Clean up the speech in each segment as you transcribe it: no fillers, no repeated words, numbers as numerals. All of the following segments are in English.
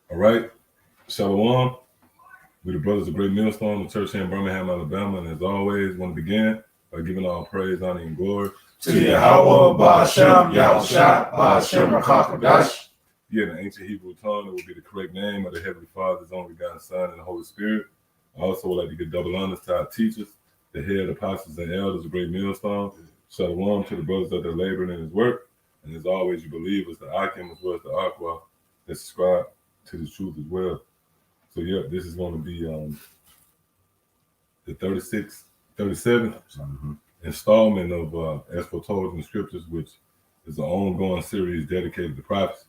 All right. Shalom. We're the Brothers of Great Millstone, the church here in Birmingham, Alabama. And as always, want to begin by giving all praise, honor, and glory to Yahweh, Ba'ashem, Yahushua, Ba'ashem, Rakakadash. Yeah, in the ancient Hebrew tongue, it would be the correct name of the Heavenly Father, His only begotten Son, and the Holy Spirit. I also would like to give double honors to our teachers, the head apostles and elders of Great Millstone. Shalom to the brothers that are laboring in His work. And as always, you believe as the Akim as well as the Aqua that subscribe to the truth as well. So yeah, this is going to be the 37th installment of as Foretold in the Scriptures, which is an ongoing series dedicated to prophets.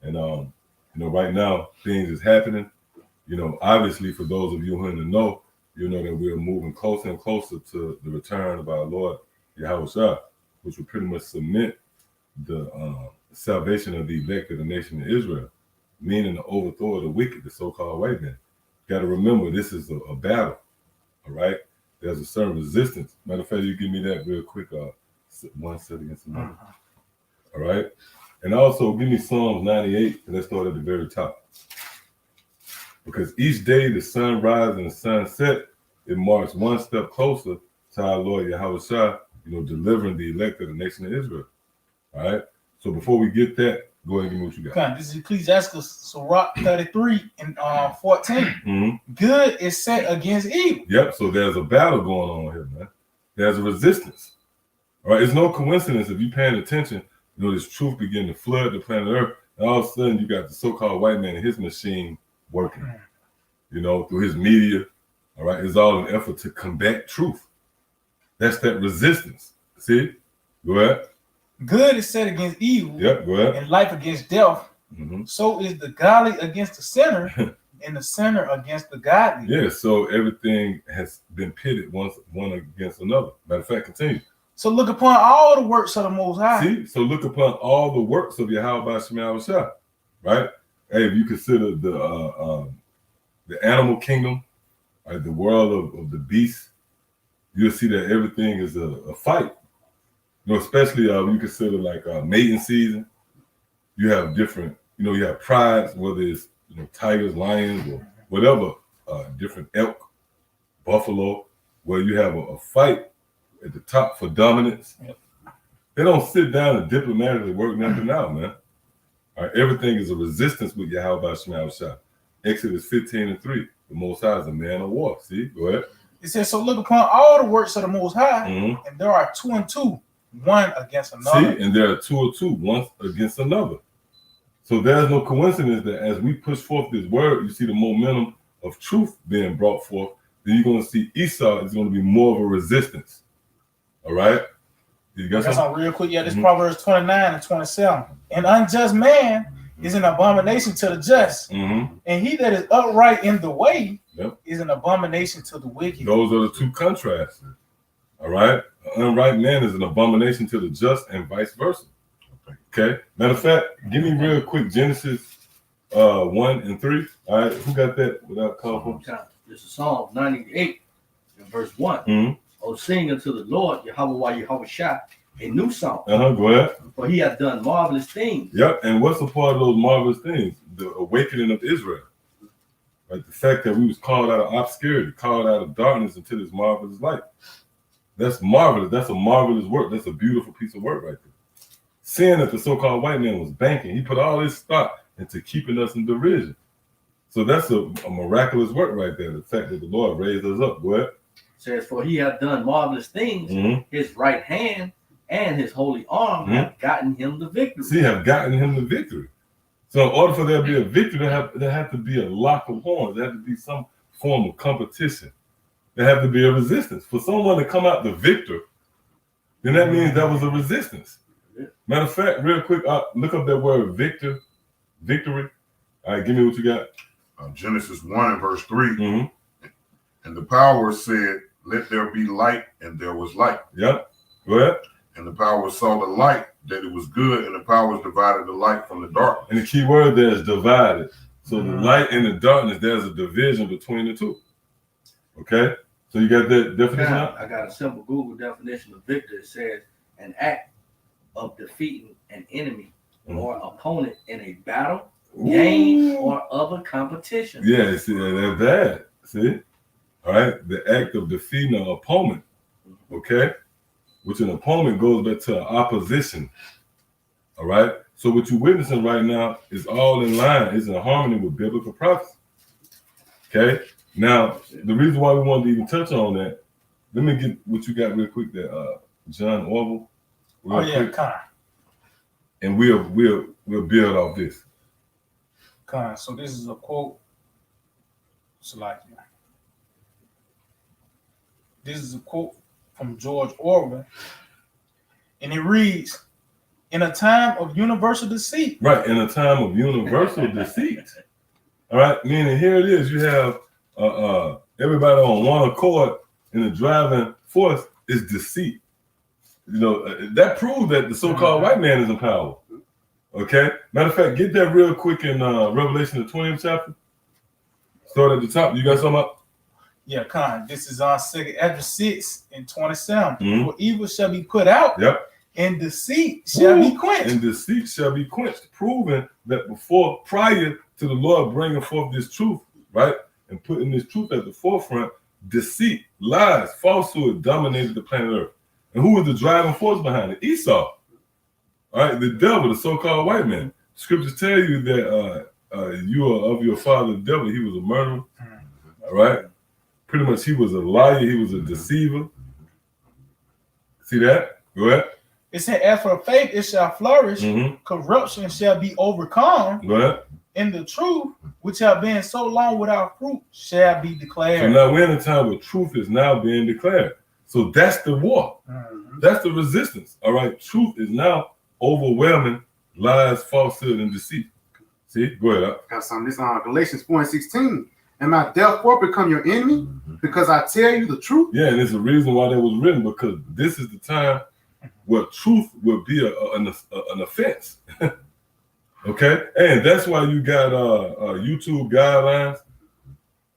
And right now things is happening. Obviously for those of you who are in the know, you know that we're moving closer and closer to the return of our Lord Yahushua, which will pretty much cement the salvation of the elect of the nation of Israel, meaning the overthrow of the wicked, the so-called white man. Got to remember, this is a battle, all right? There's a certain resistance. Matter of fact, you give me that real quick, one set against another, all right? And also, give me Psalms 98, and let's start at the very top. Because each day the sun rises and the sun set, it marks one step closer to our Lord Yahushua, delivering the elect of the nation of Israel, all right? So before we get that, go ahead and give me what you got. Okay, this is Ecclesiastes, Sirach 33 and 14. Good is set against evil. Yep, so there's a battle going on here, man. There's a resistance. All right, it's no coincidence if you're paying attention, this truth begin to flood the planet Earth, and all of a sudden you got the so-called white man and his machine working, through his media. All right, it's all an effort to combat truth. That's that resistance. See? Go ahead. Good is set against evil. Yep, go ahead. And life against death. So is the godly against the sinner, and the sinner against the godly. Yeah, so everything has been pitted one against another. Matter of fact, continue. So look upon all the works of the Most High. See, so look upon all the works of Yahweh Shema, right? Hey, if you consider the animal kingdom, right, the world of the beasts, you'll see that everything is a fight. Especially when you consider like mating season, you have different, you have prides, whether it's tigers, lions, or whatever, different elk, buffalo, where you have a fight at the top for dominance. Yep. They don't sit down and diplomatically work nothing out, man. All right, everything is a resistance with Yahweh Shema. Exodus 15:3, the Most High is a man of war. See, go ahead. It says, so look upon all the works of the Most High, and there are 2 and 2. One against another. See, and there are 2 or 2, one against another. So there's no coincidence that as we push forth this word, you see the momentum of truth being brought forth, then you're going to see Esau is going to be more of a resistance. All right? You got something real quick. Yeah, this Proverbs 29 and 27. An unjust man is an abomination to the just, and he that is upright in the way is an abomination to the wicked. Those are the 2 contrasts. All right? An upright man is an abomination to the just and vice versa. Okay? Matter of fact, give me real quick Genesis 1 and 3. All right? Who got that without colorful? This is Psalm 98 and verse 1. Oh, sing unto the Lord, Yahweh Yahushua, a new song. Go ahead. For he hath done marvelous things. Yep, and what's a part of those marvelous things? The awakening of Israel. Right? The fact that we was called out of obscurity, called out of darkness into this marvelous light. That's marvelous. That's a marvelous work. That's a beautiful piece of work right there. Seeing that the so-called white man was banking, he put all his stock into keeping us in derision. So that's a miraculous work right there. The fact that the Lord raised us up. Go ahead. Says, for he hath done marvelous things. His right hand and his holy arm have gotten him the victory. See, have gotten him the victory. So in order for there to be a victory, there have to be a lock of horns. There have to be some form of competition. There have to be a resistance. For someone to come out the victor, then that means there was a resistance. Matter of fact, real quick, look up that word victory. All right, give me what you got. Genesis 1 and verse 3. And the power said, let there be light, and there was light. Yep. Go ahead. And the power saw the light, that it was good, and the powers divided the light from the darkness. And the key word there is divided. So the light and the darkness, there's a division between the two. Okay? So you got that definition out? I got a simple Google definition of victor. It says, an act of defeating an enemy or opponent in a battle, game, or other competition. Yeah, see, that's that. See? All right? The act of defeating an opponent. Okay? Which an opponent goes back to an opposition. All right? So what you're witnessing right now is all in line, is in harmony with biblical prophecy. Okay? Now, the reason why we wanted to even touch on that, let me get what you got real quick there, John Orville. Oh yeah, come on. And we'll build off this. Come on. So this is a quote. This is a quote from George Orwell, and it reads, "In a time of universal deceit." Right, in a time of universal deceit. All right, meaning here it is. You have everybody on one accord, and the driving force is deceit. You know, that proves that the so-called white man is in power. Okay? Matter of fact, get that real quick in Revelation, the 20th chapter. Start at the top. You got something up? Yeah, Con. This is on 2nd Ezra 6 and 27. For evil shall be put out, and deceit shall be quenched. And deceit shall be quenched, proving that prior to the Lord bringing forth this truth, right, and putting this truth at the forefront, deceit, lies, falsehood dominated the planet Earth. And who was the driving force behind it? Esau. All right, the devil, the so-called white man. Scriptures tell you that you are of your father, the devil. He was a murderer. All right. Pretty much, he was a liar. He was a deceiver. See that? Go ahead. It said, "As for faith, it shall flourish. Corruption shall be overcome. Go ahead. And the truth, which have been so long without fruit, shall be declared." So now we're in a time where truth is now being declared. So that's the war. That's the resistance. All right. Truth is now overwhelming lies, falsehood, and deceit. See? Go ahead. Got some. This on Galatians 4:16. Am I therefore become your enemy because I tell you the truth? Yeah, and it's a reason why that was written, because this is the time where truth will be an offense. Okay? And that's why you got YouTube guidelines.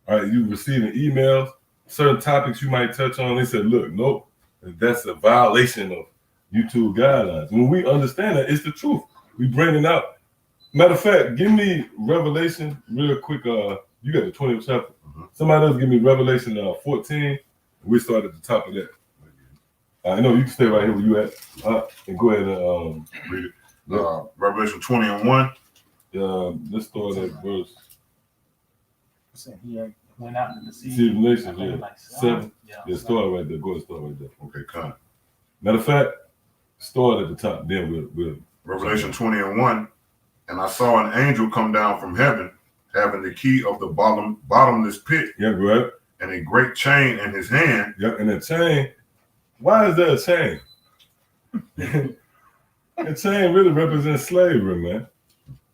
All right, you receiving emails, certain topics you might touch on. They said, look, nope, that's a violation of YouTube guidelines. When we understand that, it's the truth. We bring it out. Matter of fact, give me Revelation real quick. You got the 20th chapter. Somebody else give me Revelation 14. We start at the top of that. I know you can stay right here where you at. And go ahead and read it. Revelation 20 and 1. Let's start at verse. He went out to deceive the nations, yeah. Like 7. Yeah, start right there. Go ahead, start right there. Okay, come. Matter of fact, start at the top. Then we'll Revelation 20 and 1. And I saw an angel come down from heaven, having the key of the bottomless pit. Yeah, go ahead. And a great chain in his hand. Yeah, and a chain. Why is there a chain? A chain really represents slavery, man.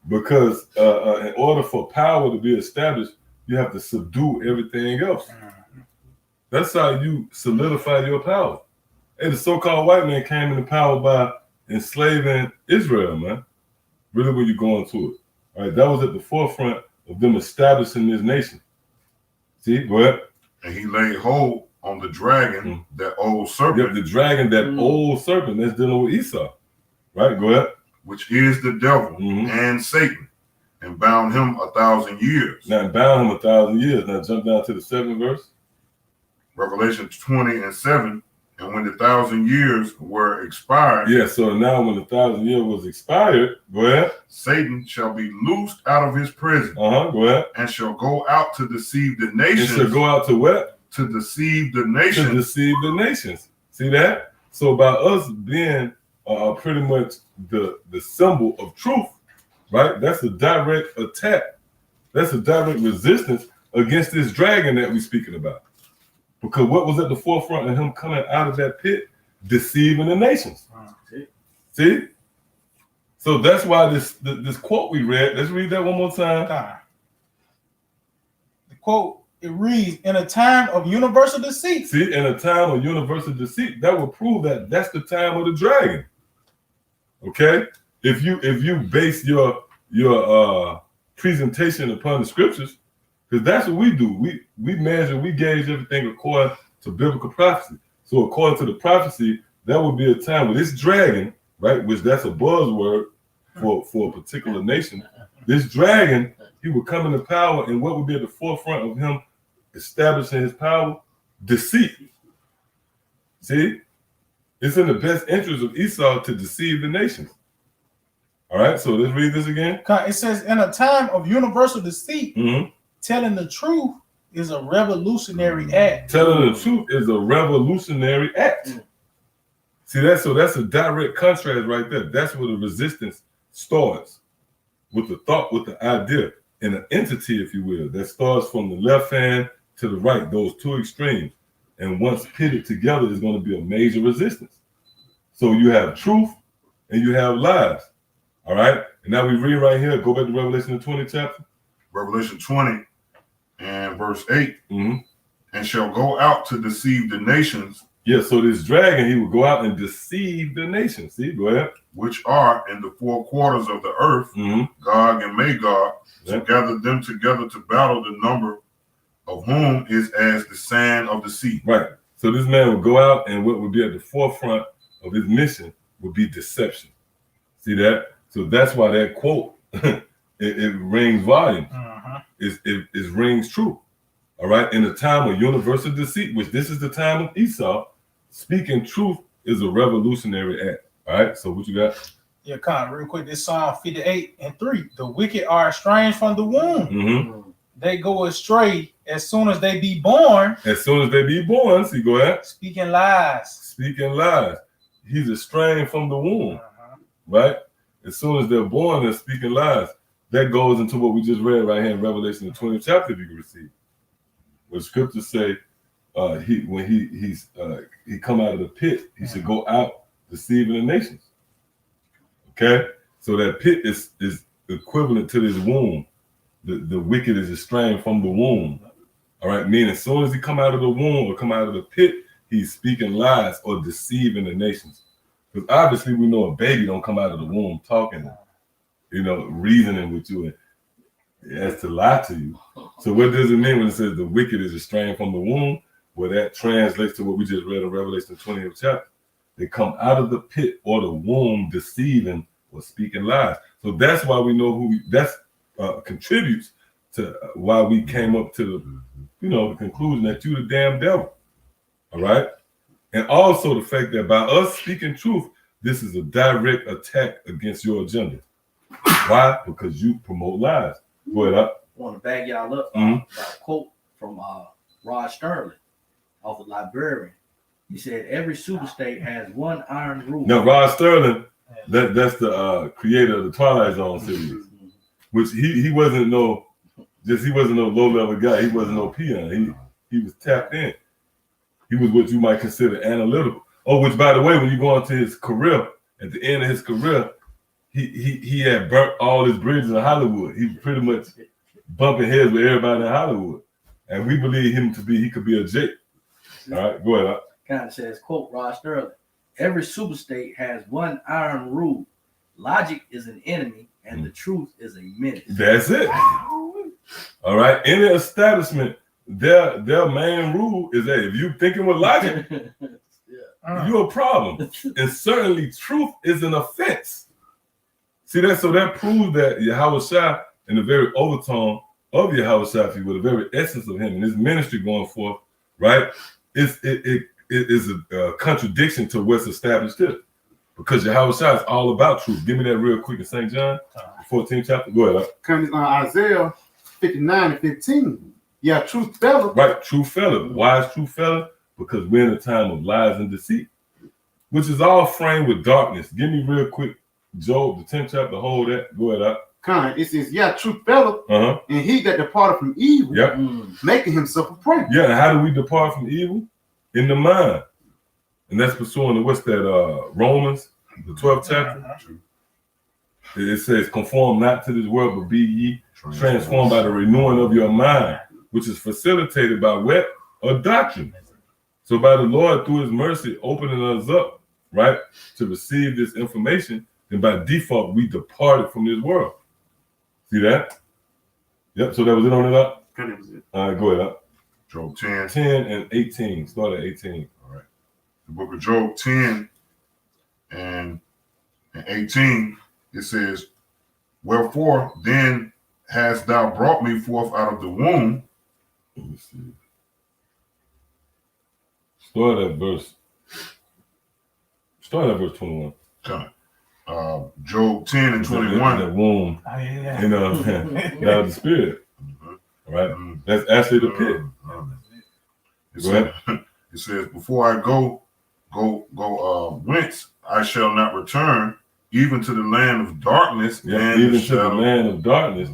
Because in order for power to be established, you have to subdue everything else. That's how you solidify your power. And the so-called white man came into power by enslaving Israel, man. Really, when you go into it. All right, that was at the forefront of them establishing this nation. See, go ahead. And he laid hold on the dragon, that old serpent. Yeah, the dragon, that old serpent that's dealing with Esau. Right, go ahead. Which is the devil and Satan, and bound him 1,000 years. Now, bound him 1,000 years. Now, jump down to the 7th verse. Revelation 20 and 7. And when the 1,000 years were expired, Yeah, so now when the 1,000 years was expired, go ahead. Satan shall be loosed out of his prison Go ahead. and shall go out to deceive the It nations. should go out to what? To deceive the To nations. deceive the nations. See that? So by us being pretty much the symbol of truth, right? That's a direct attack. That's a direct resistance against this dragon that we're speaking about. Because what was at the forefront of him coming out of that pit? Deceiving the nations. See? So that's why this quote we read, let's read that one more time. The quote, it reads, in a time of universal deceit. See, in a time of universal deceit, that will prove that that's the time of the dragon. Okay? If you base your presentation upon the scriptures, because that's what we do. We measure, we gauge everything according to biblical prophecy. So according to the prophecy, that would be a time where this dragon, right, which that's a buzzword for a particular nation, this dragon, he would come into power, and what would be at the forefront of him establishing his power? Deceit. See? It's in the best interest of Esau to deceive the nations. All right, so let's read this again. It says, in a time of universal deceit, telling the truth is a revolutionary act. Telling the truth is a revolutionary act. See that? So that's a direct contrast right there. That's where the resistance starts, with the thought, with the idea, and an entity, if you will, that starts from the left hand to the right, those two extremes. And once pitted together, is going to be a major resistance. So you have truth and you have lies. All right. And now we read right here. Go back to Revelation 20 chapter. Revelation 20 and verse 8. And shall go out to deceive the nations. Yeah, so this dragon, he would go out and deceive the nations. See, go ahead. Which are in the four quarters of the earth, Gog and Magog, to gather them together to battle, the number of whom is as the sand of the sea. Right. So this man would go out, and what would be at the forefront of his mission would be deception. See that? So that's why that quote, it rings volume. It rings true. All right. In a time of universal deceit, which this is the time of Esau, speaking truth is a revolutionary act. All right. So what you got? Yeah, real quick. This Psalm 58 and 3. The wicked are estranged from the womb. They go astray as soon as they be born. As soon as they be born, see, go ahead. Speaking lies. Speaking lies. He's estranged from the womb. Right? As soon as they're born, they're speaking lies. That goes into what we just read right here in Revelation, the 20th chapter, if you can receive. Where scriptures say when he come out of the pit, he should go out deceiving the nations. Okay? So that pit is equivalent to this womb. The wicked is estranged from the womb. All right, meaning as soon as he come out of the womb or come out of the pit, he's speaking lies or deceiving the nations. Because obviously we know a baby don't come out of the womb talking, reasoning with you and it has to lie to you. So what does it mean when it says the wicked is estranged from the womb? Well, that translates to what we just read in Revelation 20th chapter. They come out of the pit or the womb deceiving or speaking lies. So that's why we know contributes to why we came up to the conclusion that you the damn devil. All right. And also the fact that by us speaking truth, this is a direct attack against your agenda. Why? Because you promote lies. Go ahead. I want to back y'all up by a quote from Rod Sterling, of the Librarian. He said, every superstate has one iron rule. Now, Rod Sterling, that's the creator of the Twilight Zone series, which he wasn't no low-level guy. He wasn't no peon. He was tapped in. He was what you might consider analytical. Oh, which, by the way, when you go into his career, at the end of his career, he had burnt all his bridges in Hollywood. He was pretty much bumping heads with everybody in Hollywood. And we believe he could be a Jake. All right, go ahead. Kind of says, quote, Rod Sterling, every superstate has one iron rule. Logic is an enemy and the truth is a menace. That's it. All right. Any establishment, their main rule is that if you thinking with logic, you're a problem. And certainly truth is an offense. See that? So that proves that Yahushua, in the very overtone of Yahushua, with the very essence of him and his ministry going forth, right? It it is a contradiction to what's established here. Because Yahweh Shai is all about truth. Give me that real quick in St. John, 14th chapter. Go ahead. Isaiah 59 and 15. Yeah, truth fella. Right, true fella. Why is true fella? Because we're in a time of lies and deceit, which is all framed with darkness. Give me real quick, Job, the 10th chapter, hold that. Go ahead. It says, yeah, truth fella. And he that departed from evil, making himself a prey. Yeah, and how do we depart from evil? In the mind. And that's pursuing the, what's that, Romans, the 12th chapter. It says, conform not to this world, but be ye transformed by the renewing of your mind, which is facilitated by what? A doctrine. So by the Lord, through his mercy, opening us up, right, to receive this information, then by default, we departed from this world. See that? Yep, so that was it on it up? That was it. All right, go ahead up. Job 10. 10 and 18. Start at 18. All right. The book of Job 10 and 18, it says, wherefore then hast thou brought me forth out of the womb? Let me see. Start at verse 21. Okay. Job 10 and 21. That womb. Oh, yeah. You know, out of the spirit. Right? That's actually the pit. It says, before I go whence I shall not return, even to the land of darkness, and even to the land of darkness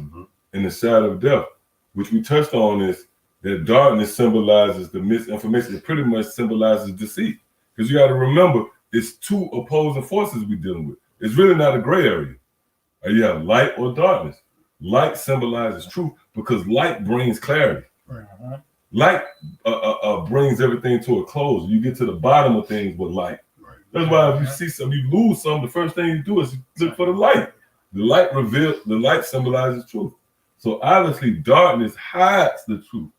and the shadow of death, which we touched on is that darkness symbolizes the misinformation. It pretty much symbolizes deceit. Because you got to remember, it's two opposing forces we're dealing with. It's really not a gray area. You have light or darkness. Light symbolizes truth because light brings clarity. Light brings everything to a close. You get to the bottom of things with light. That's why if you see something, you lose something, the first thing you do is look for the light. The light symbolizes truth. So obviously darkness hides the truth.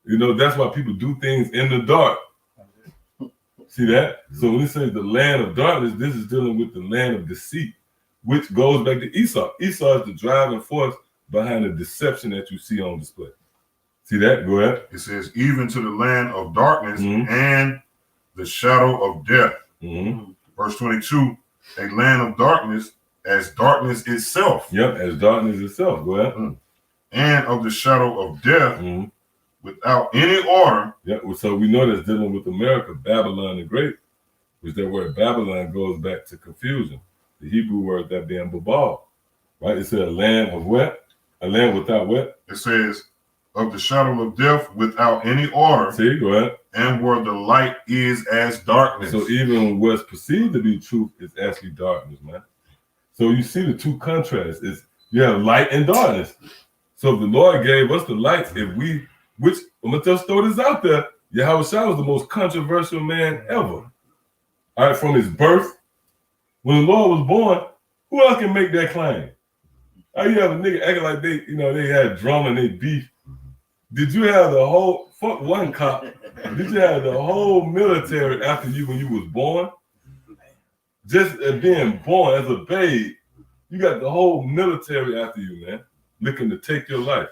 You know, that's why people do things in the dark. See that? So when it says the land of darkness, this is dealing with the land of deceit, which goes back to Esau. Esau is the driving force behind the deception that you see on display. See that? Go ahead. It says, even to the land of darkness and the shadow of death. Verse 22, a land of darkness as darkness itself. Yep, as darkness itself. Go ahead. And of the shadow of death without any order. Yep, so we know that's dealing with America, Babylon the Great, which that word Babylon goes back to confusion. The Hebrew word that being Babal, right? It said a land of what? A land without what? It says, of the shadow of death without any order. See, go ahead. And where the light is as darkness. So even what's perceived to be truth is actually darkness, man. So you see the two contrasts. You have light and darkness. So if the Lord gave us the light, which I'm gonna just throw this out there, Yahweh Shai was the most controversial man ever. All right, from his birth, when the Lord was born, who else can make that claim? How you have a nigga acting like they had drama and they beef? Did you have the whole, fuck one cop, did you have the whole military after you when you was born? Just being born as a babe, you got the whole military after you, man, looking to take your life.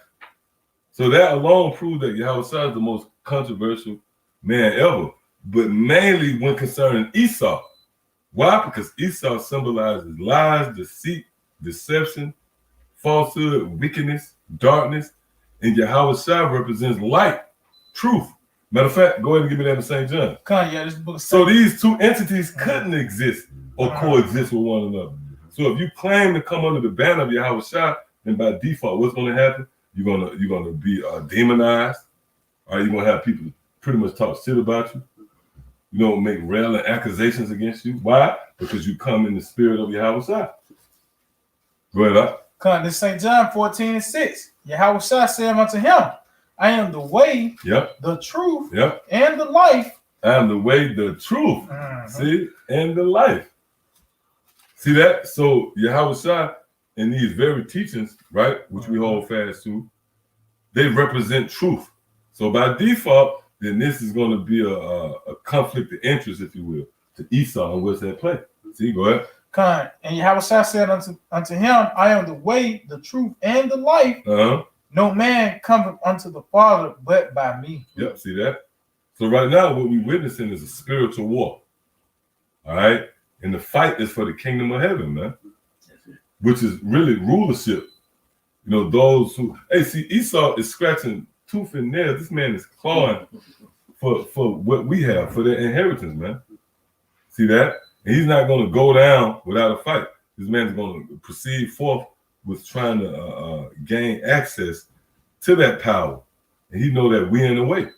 So that alone proves that Yahweh Shai is the most controversial man ever, but mainly when concerning Esau. Why? Because Esau symbolizes lies, deceit, deception, falsehood, wickedness, darkness, and Yahweh Shai represents light, truth. Matter of fact, go ahead and give me that in St. John. So these two entities couldn't exist or coexist with one another. So if you claim to come under the banner of Yahweh Shai, then by default, what's going to happen? You're gonna be demonized. All right, you're gonna have people pretty much talk shit about you. You know, make railing accusations against you. Why? Because you come in the spirit of Yahweh Shai. Go ahead, up. Come to St. John 14 and 6. Yahweh Shai said unto him, I am the way, the truth, and the life. I am the way, the truth, see, and the life. See that? So Yahweh Shai in these very teachings, right, which we hold fast to, they represent truth. So by default, then this is going to be a conflict of interest, if you will, to Esau and what's at play. See, go ahead. And Yahweh Shai said unto him, I am the way, the truth, and the life. No man cometh unto the Father but by me. Yep, see that? So right now, what we're witnessing is a spiritual war. All right? And the fight is for the kingdom of heaven, man. Which is really rulership. You know, those who, hey, see, Esau is scratching tooth and nail. This man is clawing for what we have, for their inheritance, man. See that? And he's not going to go down without a fight. This man's going to proceed forth with trying to gain access to that power. And he know that we're in the way.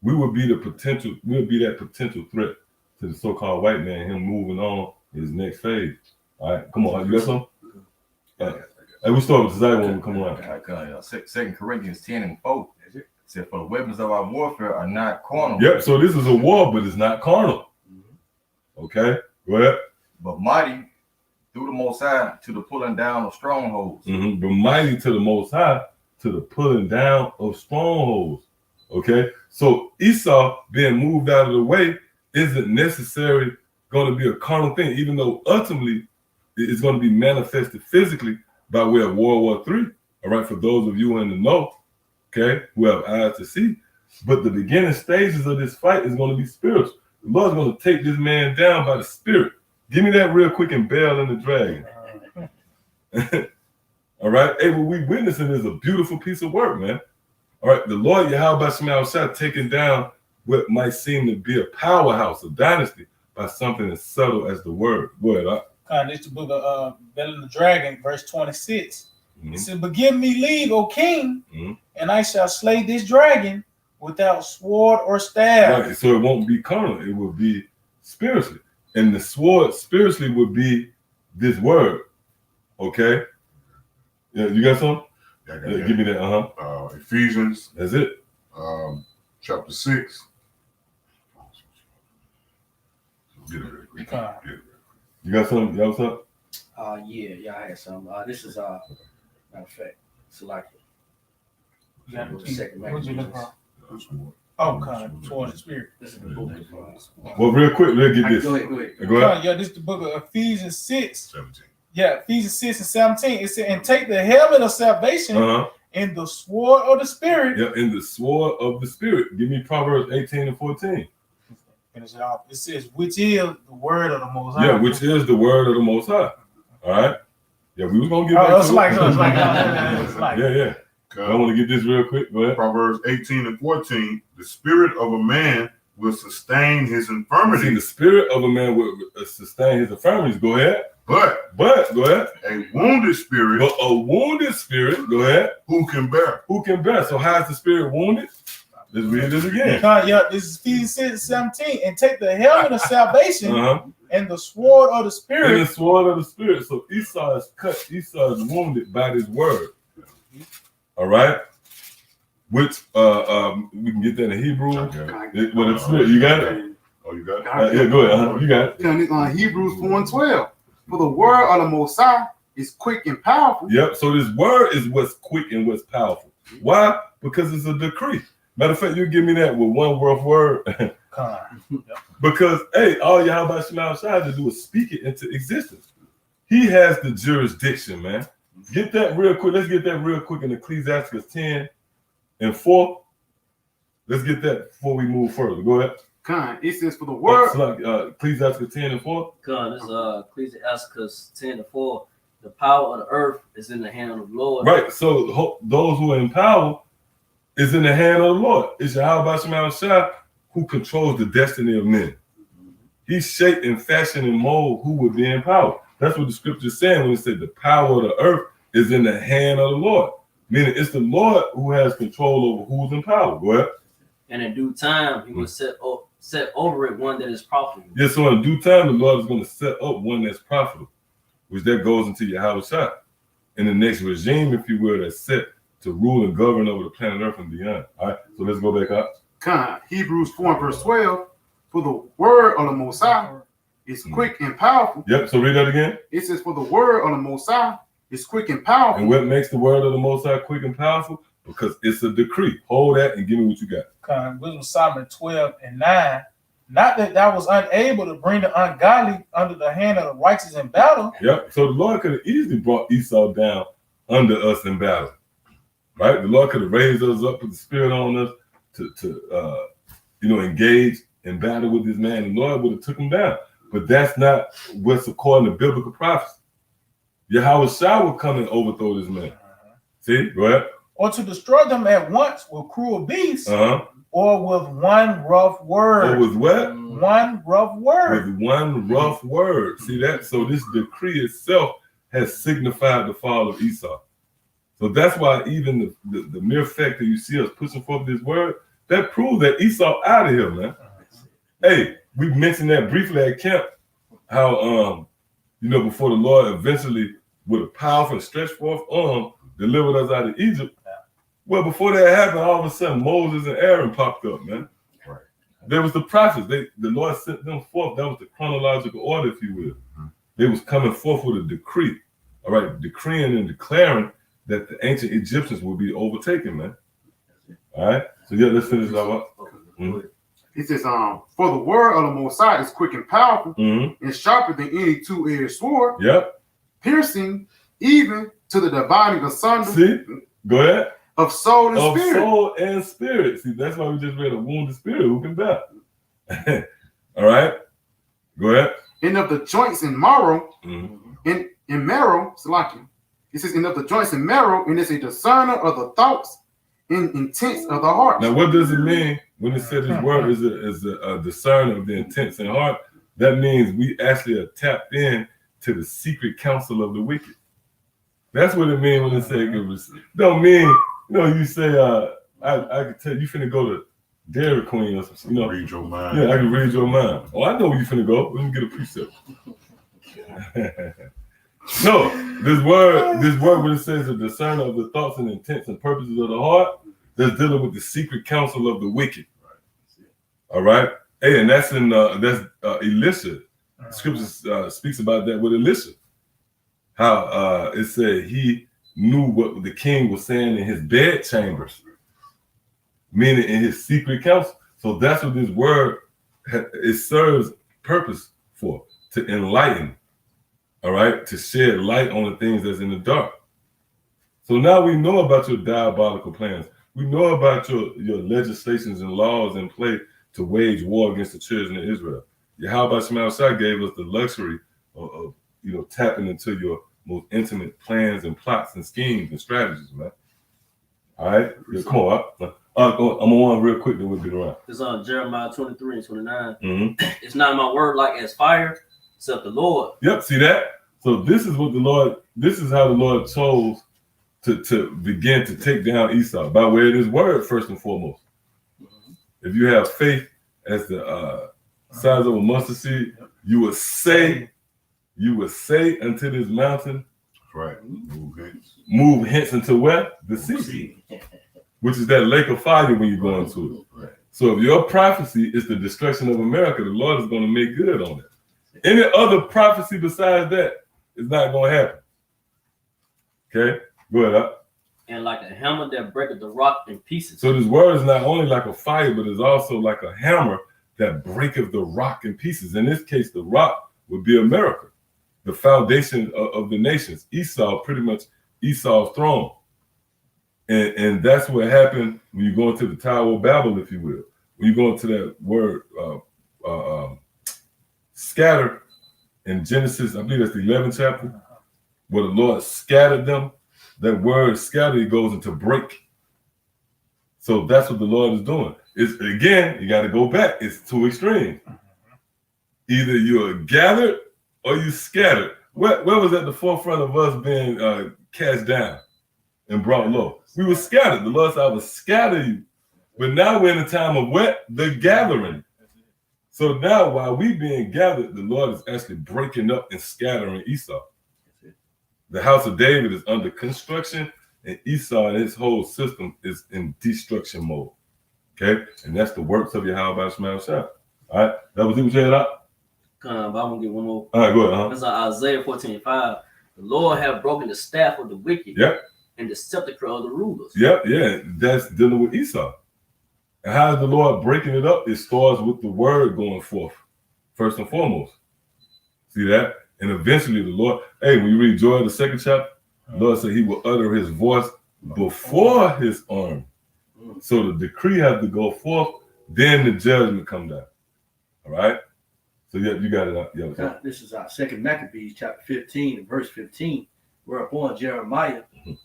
We'll be that potential threat to the so-called white man, him moving on in his next phase. All right, come on, you got something? Hey, we start with Desire when we come around. 2 Corinthians 10 and 4. It said, for the weapons of our warfare are not carnal. Yep, so this is a war, but it's not carnal. Okay, go ahead. But mighty through the Most High to the pulling down of strongholds. But mighty to the Most High to the pulling down of strongholds. Okay, so Esau being moved out of the way isn't necessarily going to be a carnal thing, even though ultimately it's going to be manifested physically by way of World War III. All right, for those of you in the know, okay, who have eyes to see. But the beginning stages of this fight is going to be spiritual. The Lord's going to take this man down by the Spirit. Give me that real quick in Bell and the Dragon. All right, hey, what we witnessing is a beautiful piece of work, man. All right, the Lord Yahweh Shemel taking down what might seem to be a powerhouse, a dynasty, by something as subtle as the word. Go ahead. It's the book of Bell and the Dragon, verse 26. It says, but give me leave, O king, and I shall slay this dragon without sword or staff. Right, so it won't be carnal, it will be spiritually. And the sword spiritually would be this word. Okay? Yeah, you got some? Yeah, give me that. Ephesians. That's it. Chapter 6. Get it real quick. You got something? Y'all something? Yeah, I had some. This is matter of fact, select it. What'd you look for? Oh, God, towards the Spirit. This is the book. Well, real quick, let's get this. Go ahead. Go ahead. Yeah, this is the book of Ephesians 6. 17. Yeah, Ephesians 6 and 17. It said, and take the helmet of salvation and the sword of the Spirit. Yeah, in the sword of the Spirit. Give me Proverbs 18 and 14. Finish it off. It says, which is the word of the Most High. Yeah, which is the word of the Most High. All right. Yeah, we was gonna get back to it. Yeah. I want to get this real quick. Go ahead. Proverbs 18 and 14. The spirit of a man will sustain his infirmities. See, the spirit of a man will sustain his infirmities. Go ahead. But go ahead. A wounded spirit. But a wounded spirit. Go ahead. Who can bear? Who can bear? So how is the spirit wounded? Let's read this again. Yeah, this is Ephesians 6 and 17. And take the helmet of salvation and the sword of the Spirit. And the sword of the Spirit. So Esau is cut. Esau is wounded by this word. All right. Which we can get that in Hebrew. Well, the Spirit. You got it? Oh, you got it? Yeah, go ahead. You got it. Hebrews 4 and 12. For the word of the Most High is quick and powerful. Yep. So this word is what's quick and what's powerful. Why? Because it's a decree. Matter of fact, you give me that with one rough word. Because, hey, all Yahweh Shemel Shai to do is speak it into existence. He has the jurisdiction, man. Get that real quick. Let's get that real quick in Ecclesiastes 10 and 4. Let's get that before we move further. Go ahead. It says for the word. Ecclesiastes 10 and 4. This is Ecclesiastes 10 and 4. The power of the earth is in the hand of the Lord. Right. So those who are in power is in the hand of the Lord. It's Yahweh Shemel Shai who controls the destiny of men. He shaped and fashioned and mold who would be in power. That's what the scripture is saying when it said the power of the earth is in the hand of the Lord. Meaning it's the Lord who has control over who's in power. Go ahead. And in due time, he will set over it one that is profitable. Yeah, so in due time, the Lord is going to set up one that's profitable, which that goes into Yahweh Shai. In the next regime, if you will, that's set to rule and govern over the planet Earth and beyond. All right, so let's go back up. Hebrews 4 and verse 12. For the word of the Most High is quick and powerful. Yep, so read that again. It says, for the word of the Most High is quick and powerful. And what makes the word of the Most High quick and powerful? Because it's a decree. Hold that and give me what you got. Wisdom Solomon 12 and 9. Not that thou was unable to bring the ungodly under the hand of the righteous in battle. Yep, so the Lord could have easily brought Esau down under us in battle. Right? The Lord could have raised us up with the spirit on us to engage in battle with this man, the Lord would have took him down. But that's not what's according to biblical prophecy. Yahweh Shah will come and overthrow this man. See, go ahead. Or to destroy them at once with cruel beasts, or with one rough word. Or with what? One rough word. With one rough word. See that? So this decree itself has signified the fall of Esau. So that's why even the mere fact that you see us pushing forth this word, that proves that Esau out of here, man. Hey, we mentioned that briefly at camp, how before the Lord eventually, with a powerful and stretched forth arm, delivered us out of Egypt. Well, before that happened, all of a sudden Moses and Aaron popped up, man. Right. There was the prophets. The Lord sent them forth. That was the chronological order, if you will. They was coming forth with a decree, all right, decreeing and declaring that the ancient Egyptians would be overtaken, man. All right. So yeah, let's finish that up. He says, for the word of the Most High is quick and powerful, and sharper than any two-edged sword, piercing even to the dividing asunder. See, go ahead. Of soul and spirit. Of soul and spirit. See, that's why we just read a wounded spirit who can bear. All right. Go ahead. And of the joints and marrow, in marrow, Salakia. It says, and of the joints and marrow, and it's a discerner of the thoughts and intents of the heart. Now, what does it mean when it says this word is a discerner of the intents and heart? That means we actually are tapped in to the secret counsel of the wicked. That's what it means when it says it was. Don't mean, you say, I can tell you finna go to Dairy Queen or something. Read your mind. Yeah, I can read your mind. Oh, I know where you finna go. Let me get a precept. No, this word when it says a discerner of the thoughts and intents and purposes of the heart, that's dealing with the secret counsel of the wicked. All right. Hey, and that's in Elisha. Scripture speaks about that with Elisha. How it said he knew what the king was saying in his bed chambers, meaning in his secret counsel. So that's what this word it serves purpose for, to enlighten. All right, to shed light on the things that's in the dark. So now we know about your diabolical plans. We know about your legislations and laws in play to wage war against the children of Israel. Yahweh Shah gave us the luxury of tapping into your most intimate plans and plots and schemes and strategies, man. All right, come on. I'm on one real quick, then we'll get around. It's on Jeremiah 23 and 29. It's not my word like as fire, except the Lord. Yep, see that? So this is how the Lord chose to begin to take down Esau, by way of his word, first and foremost. If you have faith as the size of a mustard seed, you will say unto this mountain, right, move hence into where? The sea, which is that lake of fire when you go into it. Right. So if your prophecy is the destruction of America, the Lord is going to make good on it. Any other prophecy besides that is not going to happen. Okay, go ahead. Up. And like a hammer that breaketh the rock in pieces. So this word is not only like a fire, but it's also like a hammer that breaketh the rock in pieces. In this case, the rock would be America, the foundation of the nations. Esau, pretty much Esau's throne. And that's what happened when you go into the Tower of Babel, if you will. When you go into that word, scatter in Genesis, I believe that's the 11th chapter, where the Lord scattered them. That word scatter goes into break. So that's what the Lord is doing. It's again, you got to go back. It's two extremes. Either you're gathered or you scattered. Where was at the forefront of us being cast down and brought low? We were scattered. The Lord said, I will scatter you. But now we're in a time of what? The gathering. So now while we being gathered, the Lord is actually breaking up and scattering Esau. The house of David is under construction, and Esau and his whole system is in destruction mode. Okay? And that's the works of Yahweh Shah. All right? That was it. What you had up? But I'm going to get one more. All right, go ahead. That's Isaiah 14:5. The Lord have broken the staff of the wicked and the scepter of the rulers. Yeah. That's dealing with Esau. And how is the Lord breaking it up? It starts with the word going forth, first and foremost. See that? And eventually the Lord, when you read Joel, the 2nd chapter, the Lord said he will utter his voice before his arm. So the decree has to go forth then the judgment come down. All right. So you got it. Now, this is our 2 Maccabees chapter 15 and verse 15. Whereupon Jeremiah,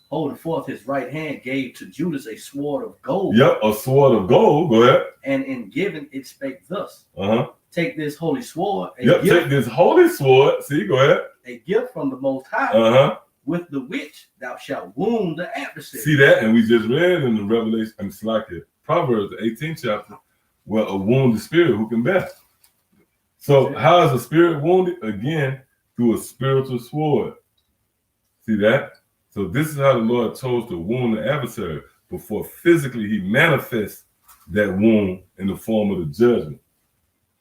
holding forth his right hand, gave to Judas a sword of gold. Yep, a sword of gold. Go ahead. And in giving it spake thus. Uh-huh. Take this holy sword. Take this holy sword. See, go ahead. A gift from the Most High. Uh-huh. With the which thou shalt wound the adversary. See that? And we just read in the Revelation, it's like it, Proverbs, the 18th chapter, where a wounded spirit who can bear. So how is a spirit wounded? Again, through a spiritual sword. See that? So this is how the Lord chose to wound the adversary before physically he manifests that wound in the form of the judgment.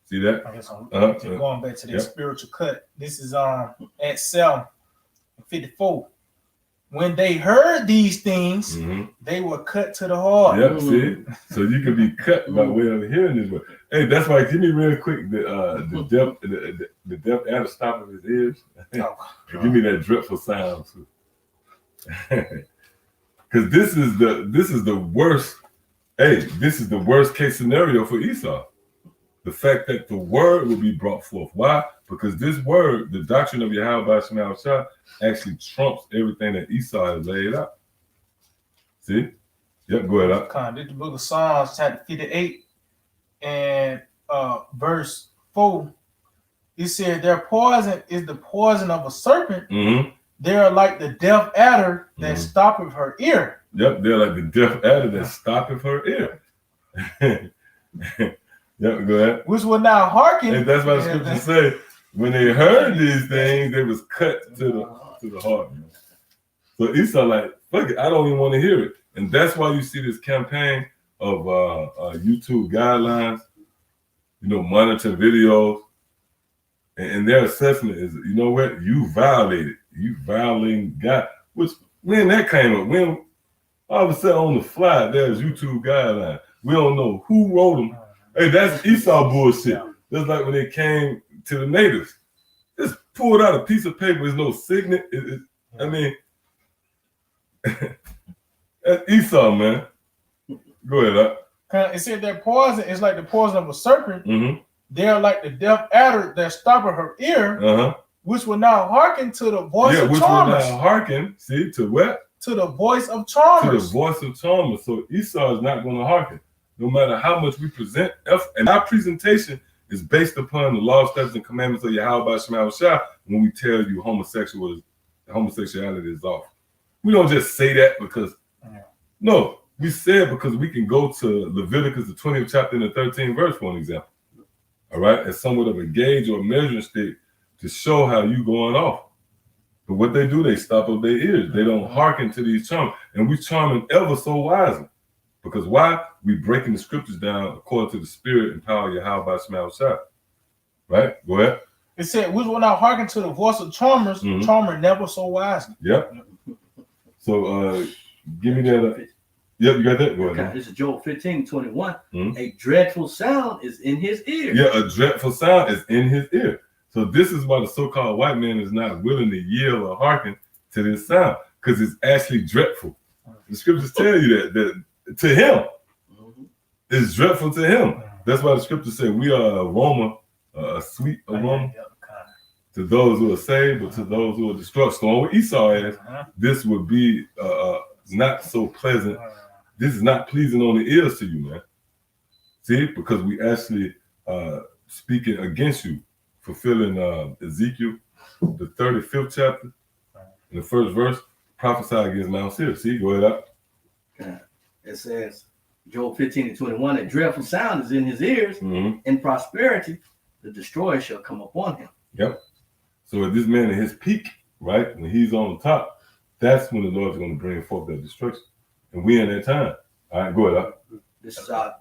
See that? I guess going back to that spiritual cut. This is at Psalm 54. When they heard these things, they were cut to the heart. Yep, see? So you can be cut by way of hearing this word. Hey, that's why, give me real quick the deaf adder stopping his ears. Give me that dreadful sound too. Because this is the worst. Hey, this is the worst case scenario for Esau. The fact that the word will be brought forth. Why? Because this word, the doctrine of Yahweh Shema Shah, actually trumps everything that Esau has laid out. See? Yep, go ahead. This is the book of Psalms, chapter 58, and verse 4. It said, their poison is the poison of a serpent. They are like the deaf adder that stoppeth her ear. Yep, they're like the deaf adder that stoppeth her ear. Yep, go ahead. Which will now hearken. And that's why the scriptures say, when they heard these things, they was cut to the heart. Man. So Esau like, fuck it, I don't even want to hear it. And that's why you see this campaign of YouTube guidelines, monitor videos. And their assessment is, you know what? You violated. You violating God. Which, when that came up, when all of a sudden on the fly, there's YouTube guidelines. We don't know who wrote them. Hey, that's Esau bullshit. Just like when they came to the natives. Just pulled out a piece of paper. There's no signet. I mean, that's Esau, man. Go ahead. It said their poison is like the poison of a serpent. They're like the deaf adder that stoppeth her ear, which will now hearken to the voice of charmers. Will now hearken, see, to what? To the voice of charmers. To the voice of charmers. So Esau is not going to hearken. No matter how much we present, and our presentation is based upon the law, statutes, and commandments of Yahweh Shema Shah when we tell you homosexuality is off. We don't just say that because, no, we say it because we can go to Leviticus, the 20th chapter and the 13th verse, for an example. All right, as somewhat of a gauge or a measuring stick to show how you going off. But what they do, they stop up their ears. They don't hearken to these charms. And we charm them ever so wisely. Because why? We breaking the scriptures down according to the spirit and power of Yahweh Shema Shah. Right? Go ahead. It said, which will not hearken to the voice of charmers, charmer never so wisely. Yep. So give me that. Yep, you got that? Go ahead. This is Job 15:21. A dreadful sound is in his ear. Yeah, a dreadful sound is in his ear. So this is why the so-called white man is not willing to yield or hearken to this sound, because it's actually dreadful. The scriptures tell you that to him, it's dreadful to him. That's why the scriptures say we are a aroma, a sweet aroma to those who are saved, but to those who are destroyed. So what Esau asked, this would be not so pleasant. This is not pleasing on the ears to you, man. See, because we actually speaking against you, fulfilling Ezekiel, the 35th chapter, in the first verse, prophesy against Mount Seir. See, go ahead up. It says, Job 15:21, a dreadful sound is in his ears. In prosperity, the destroyer shall come upon him. Yep. So at this man at his peak, right, when he's on the top, that's when the Lord's going to bring forth that destruction. And we in that time. All right, go ahead up. This is our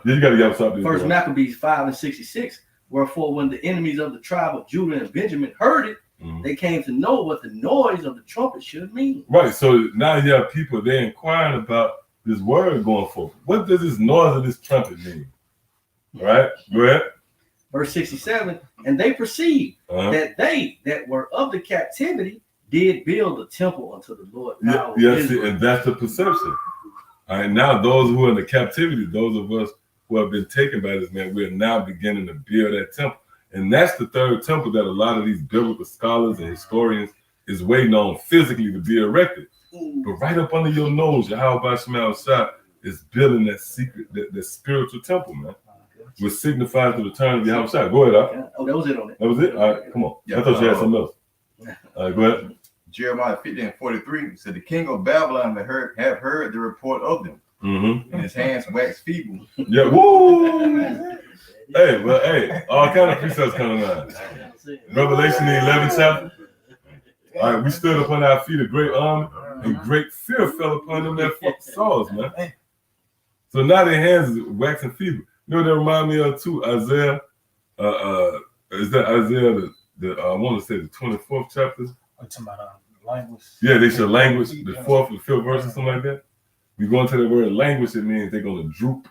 you got to get up. First Maccabees 5:66. Wherefore, when the enemies of the tribe of Judah and Benjamin heard it, they came to know what the noise of the trumpet should mean. Right. So now you have people, they're inquiring about this word going forth. What does this noise of this trumpet mean? All right. Go ahead. Verse 67. And they perceived that they that were of the captivity did build a temple unto the Lord. Yes, and that's the perception. All right. Now, those who are in the captivity, those of us who have been taken by this man, we are now beginning to build that temple. And that's the third temple that a lot of these biblical scholars and historians is waiting on physically to be erected. But right up under your nose, Yahweh Shema Shah is building that secret, that spiritual temple, man, which signifies the return of Yahweh Shah. Go ahead, Al. Oh, that was it on it. That was it? All right, come on. I thought you had something else. All right, go ahead. Jeremiah 50:43 said, the king of Babylon have heard the report of them, and his hands wax feeble. Yeah, woo! Hey, well, hey, all kind of precepts coming on. Revelation, the 11th chapter. All right, we stood upon our feet, a great army, and great fear fell upon them that saw us, man. So now their hands is waxing feeble. You know what that remind me of too? Isaiah, is that Isaiah, I want to say the 24th chapter? I'm talking about language. Yeah, they should language, the 4th and 5th verse or something like that. We go into the word language, it means they're going to droop.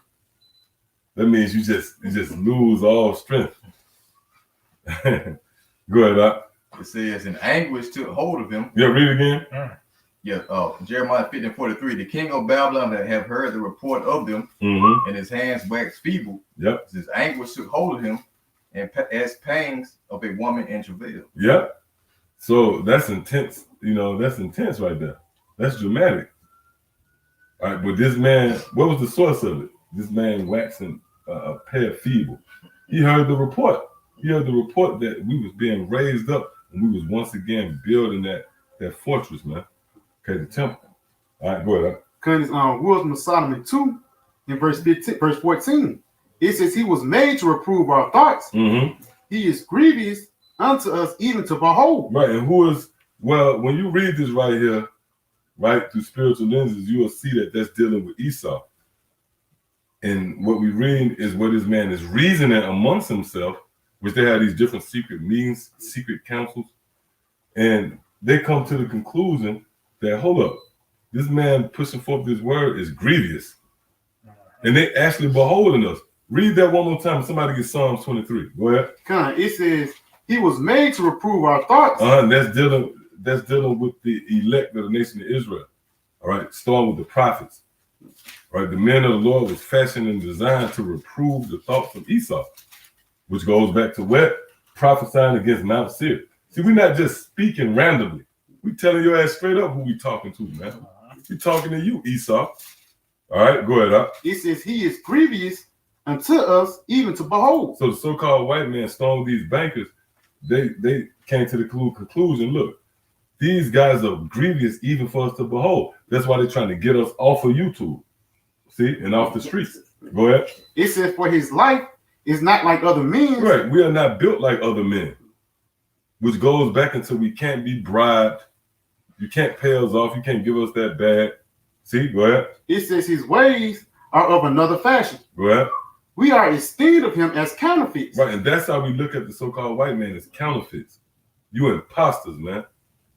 That means you just lose all strength. Go ahead, Doc. It says, in anguish took hold of him. Yeah, read it again. Yeah, Jeremiah 50:43. The king of Babylon that have heard the report of them, and his hands waxed feeble. Yep. His anguish took hold of him, and as pangs of a woman in travail. Yep. So that's intense. You know, that's intense right there. That's dramatic. All right, but this man, what was the source of it? This man waxing a pair feeble. He heard the report. He heard the report that we was being raised up and we was once again building that fortress, man. Okay, the temple. All right, go ahead. Because Wisdom of Solomon 2 in verse 14, it says he was made to reprove our thoughts. He is grievous unto us even to behold. Right, and who is, well, when you read this right here, right, through spiritual lenses, you will see that that's dealing with Esau. And what we read is what this man is reasoning amongst himself, which they have these different secret meetings, secret councils, and they come to the conclusion that, hold up, this man pushing forth this word is grievous. And they actually beholding us. Read that one more time. Somebody get Psalms 23. Go ahead. It says, he was made to reprove our thoughts. And that's dealing with the elect of the nation of Israel. All right, starting with the prophets. All right, the men of the Lord was fashioned and designed to reprove the thoughts of Esau, which goes back to what? Prophesying against Mount Seir. See, we're not just speaking randomly. We telling your ass straight up who we talking to, man. We talking to you, Esau. All right, go ahead, Up. It says he is grievous unto us even to behold. So the so-called white man stoned these bankers. They came to the conclusion, look, these guys are grievous even for us to behold. That's why they're trying to get us off of YouTube. See, and off the streets. Go ahead. It says for his life is not like other men. Right, we are not built like other men. Which goes back until we can't be bribed. You can't pay us off. You can't give us that bad. See, go ahead. It says his ways are of another fashion. Go ahead. We are esteemed of him as counterfeits. Right, and that's how we look at the so-called white man as counterfeits. You imposters, man.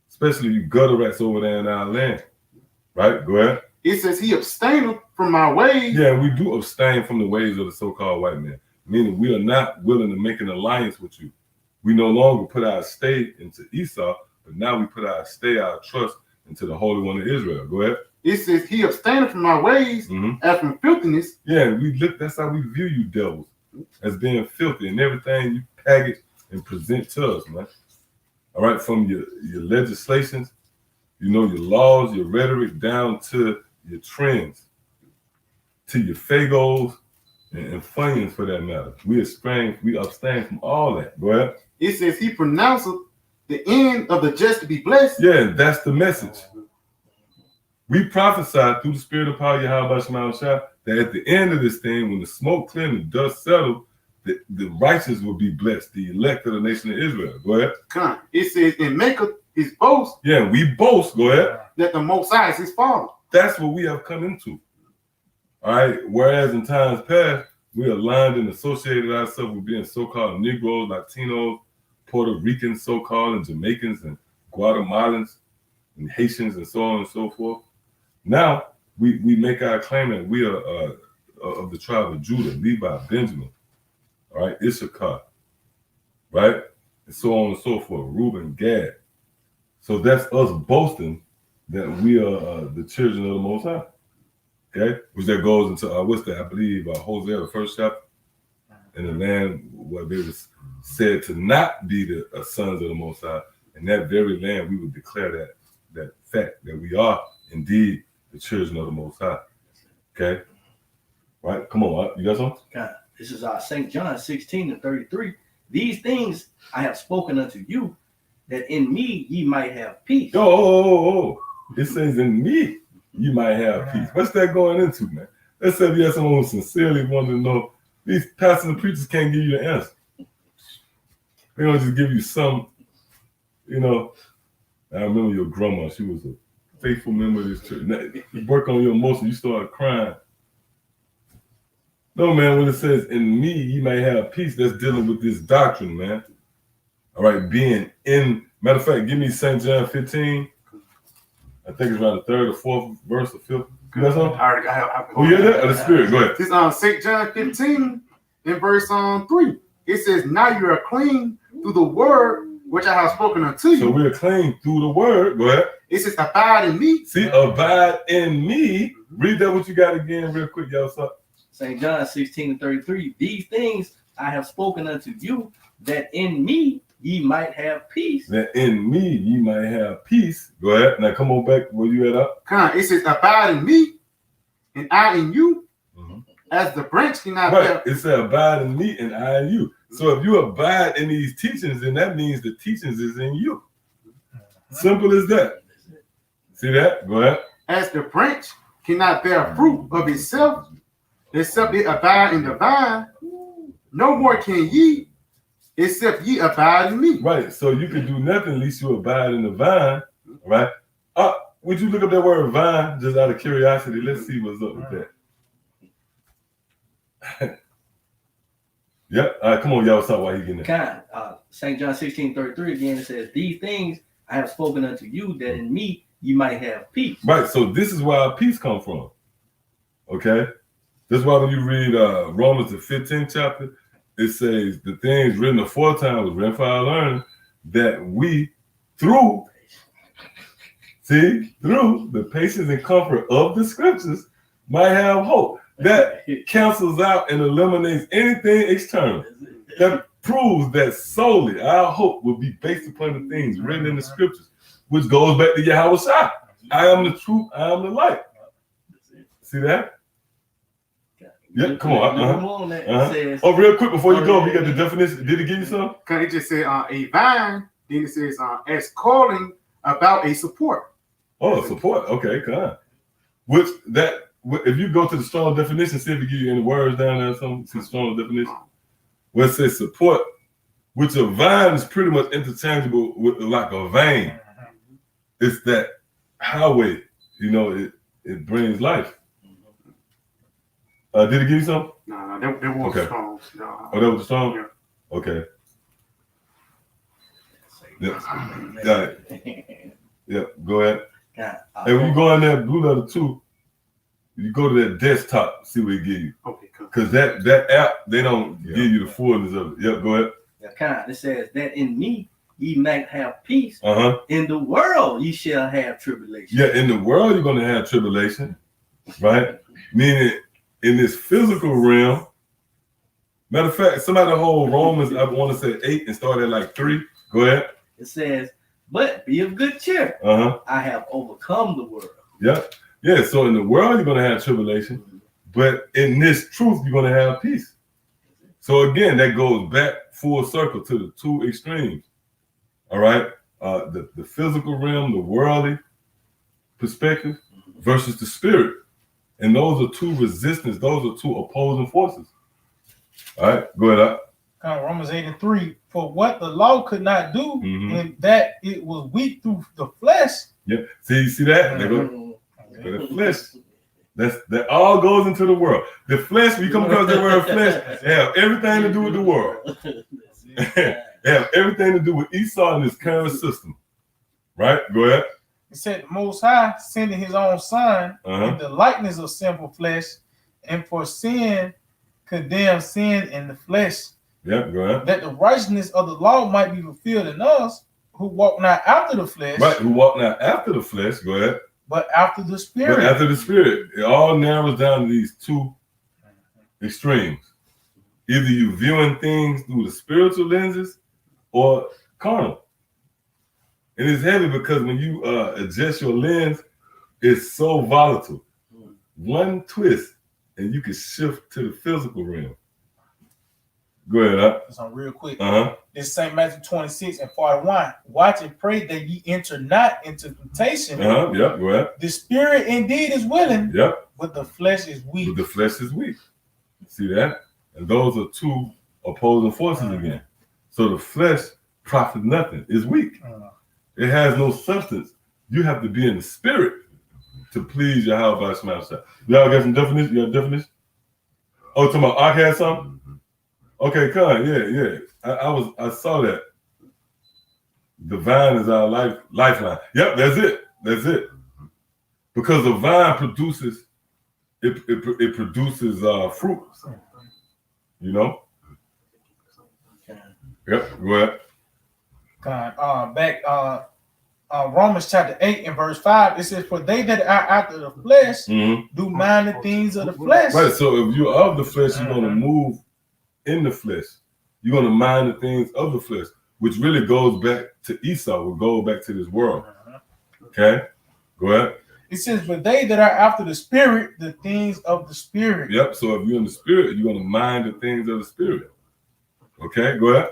Especially you gutter rats over there in our land. Right, go ahead. It says he abstaineth from my ways. Yeah, we do abstain from the ways of the so-called white man. Meaning we are not willing to make an alliance with you. We no longer put our stay into Esau, but now we put our trust into the Holy One of Israel. Go ahead. It says he abstaineth from my ways as from filthiness. Yeah, that's how we view you devils, as being filthy and everything you package and present to us, man. All right, from your legislations, you know, your laws, your rhetoric, down to your trends, to your fagos and funyuns for that matter. We abstain from all that. Go ahead. It says he pronounceth the end of the just to be blessed. Yeah, that's the message. We prophesied through the spirit of power, Yahweh Shema Shah, that at the end of this thing, when the smoke cleared and the dust settled, the righteous will be blessed, the elect of the nation of Israel. Go ahead. It says, and maketh his boast. Yeah, we boast. Go ahead. That the Most High is his father. That's what we have come into. All right. Whereas in times past, we aligned and associated ourselves with being so-called Negroes, Latinos, Puerto Ricans, so-called, and Jamaicans, and Guatemalans, and Haitians, and so on and so forth. Now, we make our claim that we are of the tribe of Judah, Levi, Benjamin, all right, Issachar, right, and so on and so forth, Reuben, Gad. So that's us boasting that we are the children of the Most High. Okay, which that goes into what's that? I believe Hosea, the first chapter, and the land where they was said to not be the sons of the Most High, and that very land we would declare that fact that we are indeed the children of the Most High. Okay, right? Come on, you got something? God, this is St. John 16:33. These things I have spoken unto you, that in me ye might have peace. Oh. It says in me you might have peace. What's that going into, man? Let's say if you have someone who sincerely wanted to know. These pastors and preachers can't give you the answer. They don't just give you some, I remember your grandma, she was a faithful member of this church. You work on your emotions, you start crying. No, man, when it says in me you may have peace, that's dealing with this doctrine, man. All right, being in, matter of fact, give me St. John 15. I think it's around the 3rd or 4th verse or 5th. You got something? I have Oh, yeah, that? Or the Spirit, go ahead. This St. John 15 in verse 3. It says, now you are clean through the word which I have spoken unto you. So we're clean through the word. Go ahead. It says, abide in me. See, abide in me. Read that what you got again real quick, y'all. St. John 16:33. These things I have spoken unto you, that in me ye might have peace. That in me ye might have peace. Go ahead. Now come on back where you at up. It says, abide in me, and I in you, as the branch cannot bear. It said, abide in me, and I in you. So if you abide in these teachings, then that means the teachings is in you. Simple as that. See that? Go ahead. As the branch cannot bear fruit of itself, except it abide in the vine, no more can ye, except ye abide in me. Right. So you can do nothing unless you abide in the vine. Right. Would you look up that word vine just out of curiosity? Let's see what's up with that. Yep. All right, come on, y'all. Stop while he getting there. St. John 16:33 again. It says, "These things I have spoken unto you, that in me you might have peace." Right. So this is where our peace come from. Okay. That's why when you read Romans the 15th chapter, it says the things written aforetime was written for our learning, that we through the patience and comfort of the scriptures might have hope. That cancels out and eliminates anything external. That proves that solely our hope will be based upon the things written in the scriptures, which goes back to Yahweh Shai. I am the truth, I am the light. See that? Yeah, come on. Says, real quick before you go, we got the definition. Did it give you something? It just said a vine, then it says as calling about a support. Oh, support. Okay, come on. Which that if you go to the strong definition, see if it gives you any words down there or something, see the strong definition. Where it says support, which a vine is pretty much interchangeable with like a vein. It's that highway, it brings life. Did it give you something? No, that was strong. No. Oh, that was strong? Yeah. Okay. Yeah, go ahead. Hey, when you go in there, Blue Letter 2, you go to that desktop, see what it gives you. Okay, cool. Because that app, they don't give you the fullness of it. Yep, go ahead. It says that in me ye might have peace. In the world ye shall have tribulation. Yeah, in the world you're going to have tribulation, right? Meaning in this physical realm. Matter of fact, somebody hold Romans, I want to say 8 and start at like 3. Go ahead. It says, but be of good cheer. I have overcome the world. Yep. Yeah, so in the world, you're going to have tribulation, but in this truth, you're going to have peace. So again, that goes back full circle to the two extremes. All right. The physical realm, the worldly perspective versus the spirit. And those are two resistance. Those are two opposing forces. All right. Go ahead. Romans 8:3. For what the law could not do, and that it was weak through the flesh. Yeah. See that? They go. The flesh. That all goes into the world. The flesh, we come across the word flesh, they have everything to do with the world. They have everything to do with Esau and his current system. Right? Go ahead. It said the Most High sending his own son in the likeness of sinful flesh, and for sin condemned sin in the flesh. Yeah, go ahead. That the righteousness of the law might be fulfilled in us who walk not after the flesh. Right, who walk not after the flesh. Go ahead. but after the Spirit. But after the Spirit, it all narrows down to these two extremes. Either you viewing things through the spiritual lenses or carnal. And it's heavy because when you adjust your lens, it's so volatile. One twist, and you can shift to the physical realm. Go ahead, So real quick. This St. Matthew 26 and 41. Watch and pray that ye enter not into temptation. Yep, go ahead. The spirit indeed is willing, yep, but the flesh is weak. But the flesh is weak. See that? And those are two opposing forces again. So the flesh profits nothing. It's weak. It has no substance. You have to be in the spirit to please Yahweh Shemashah. Y'all got some definition? You got a definition? Oh, talking about Ark had something? Okay, come yeah. I saw that. The vine is our lifeline. Yep, that's it. Because the vine produces it produces fruit. You know? Yep, go ahead. Back Romans chapter 8 and verse 5, it says, for they that are after the flesh do mind the things of the flesh. Right, so if you're of the flesh, you're going to move in the flesh. You're going to mind the things of the flesh, which really goes back to Esau, will go back to this world. Okay? Go ahead. It says, but they that are after the Spirit, the things of the Spirit. Yep, so if you're in the Spirit, you're going to mind the things of the Spirit. Okay, go ahead.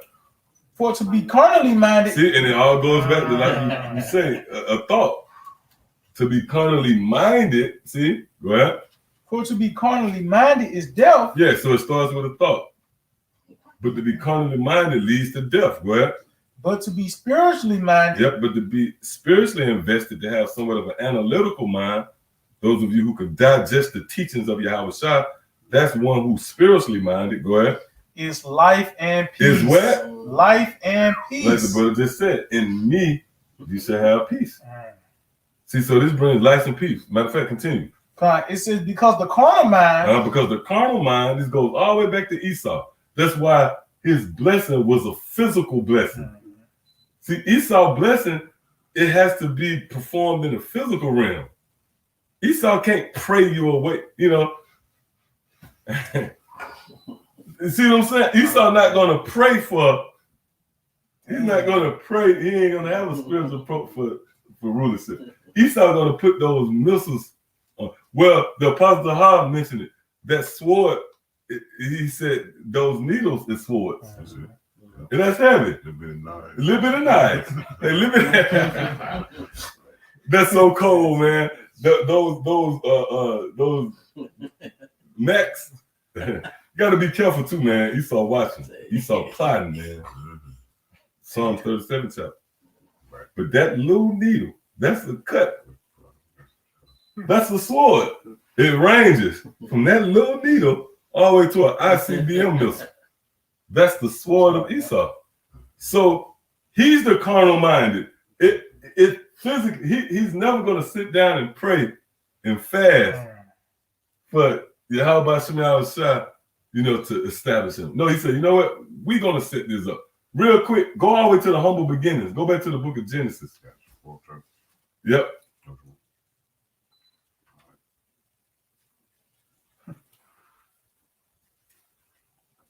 For to be carnally minded. See, and it all goes back to, like you say, a thought. To be carnally minded, see, go ahead. For to be carnally minded is death. Yeah, so it starts with a thought. But to be carnally minded leads to death. Go ahead. But to be spiritually minded. Yep, but to be spiritually invested, to have somewhat of an analytical mind, those of you who can digest the teachings of Yahweh Shah, that's one who's spiritually minded. Go ahead. Is life and peace. Is what? Life and peace. Like the brother just said, in me, you shall have peace. See, so this brings life and peace. Matter of fact, continue. It says, because the carnal mind. Because the carnal mind, this goes all the way back to Esau. That's why his blessing was a physical blessing. See, Esau's blessing, it has to be performed in the physical realm. Esau can't pray you away, you know. See what I'm saying? Esau not going to pray for, he's not going to pray, he ain't going to have a spiritual approach for rulership. Esau going to put those missiles on. Well, the Apostle Har mentioned it. That sword, he said those needles is swords. And that's heavy. A little bit of knives. That's so cold, man. Those mechs. Got to be careful too, man. Esau watching. Esau plotting, man. Psalm 37 chapter. But that little needle, that's the cut. That's the sword. It ranges from that little needle all the way to an ICBM missile. That's the sword of Esau. So he's the carnal minded. It physically, he's never going to sit down and pray and fast for Yahweh Shah, you know, to establish him. No, he said, you know what? We're going to set this up. Real quick, go all the way to the humble beginnings. Go back to the book of Genesis. Yep.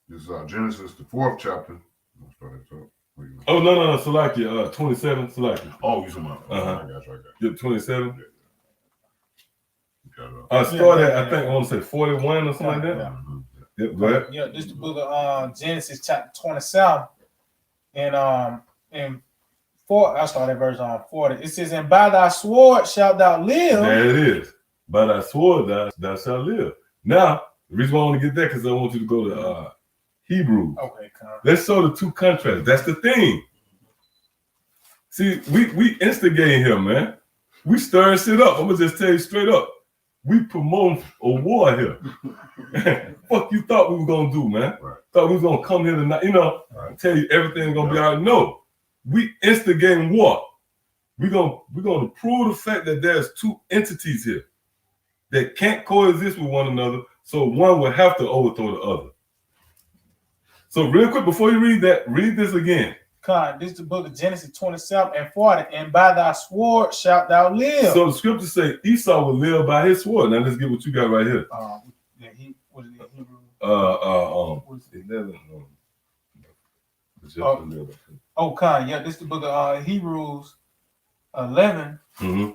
This is Genesis, the 4th chapter. Oh, no, Salakia, 27, Salakia. Oh, you talking about? I got you. Yep, 27. I started at, I think, I want to say 41 or something like that. Yep, go ahead. Yeah, this is the book of Genesis chapter 27. And 4, I started at verse 40. It says, and by thy sword shalt thou live. There it is. By thy sword thou shalt live. Now, the reason why I want to get that because I want you to go to Hebrews. Okay, come on. Let's show the two contrasts. That's the thing. See, we instigating here, man. We stirring shit up. I'm gonna just tell you straight up. We promoting a war here. Fuck you thought we were gonna do, man. Right. Thought we was gonna come here tonight, you know, tell you everything's gonna be all right. No, we instigating war. We're gonna prove the fact that there's two entities here that can't coexist with one another, so one will have to overthrow the other. So real quick, before you read that, read this again. God, this is the book of Genesis 27 and 40. And by thy sword shalt thou live. So the scriptures say Esau will live by his sword. Now let's get what you got right here. Yeah, what is it, Hebrew? 11. Con, yeah, this is the book of Hebrews 11. Mm-hmm.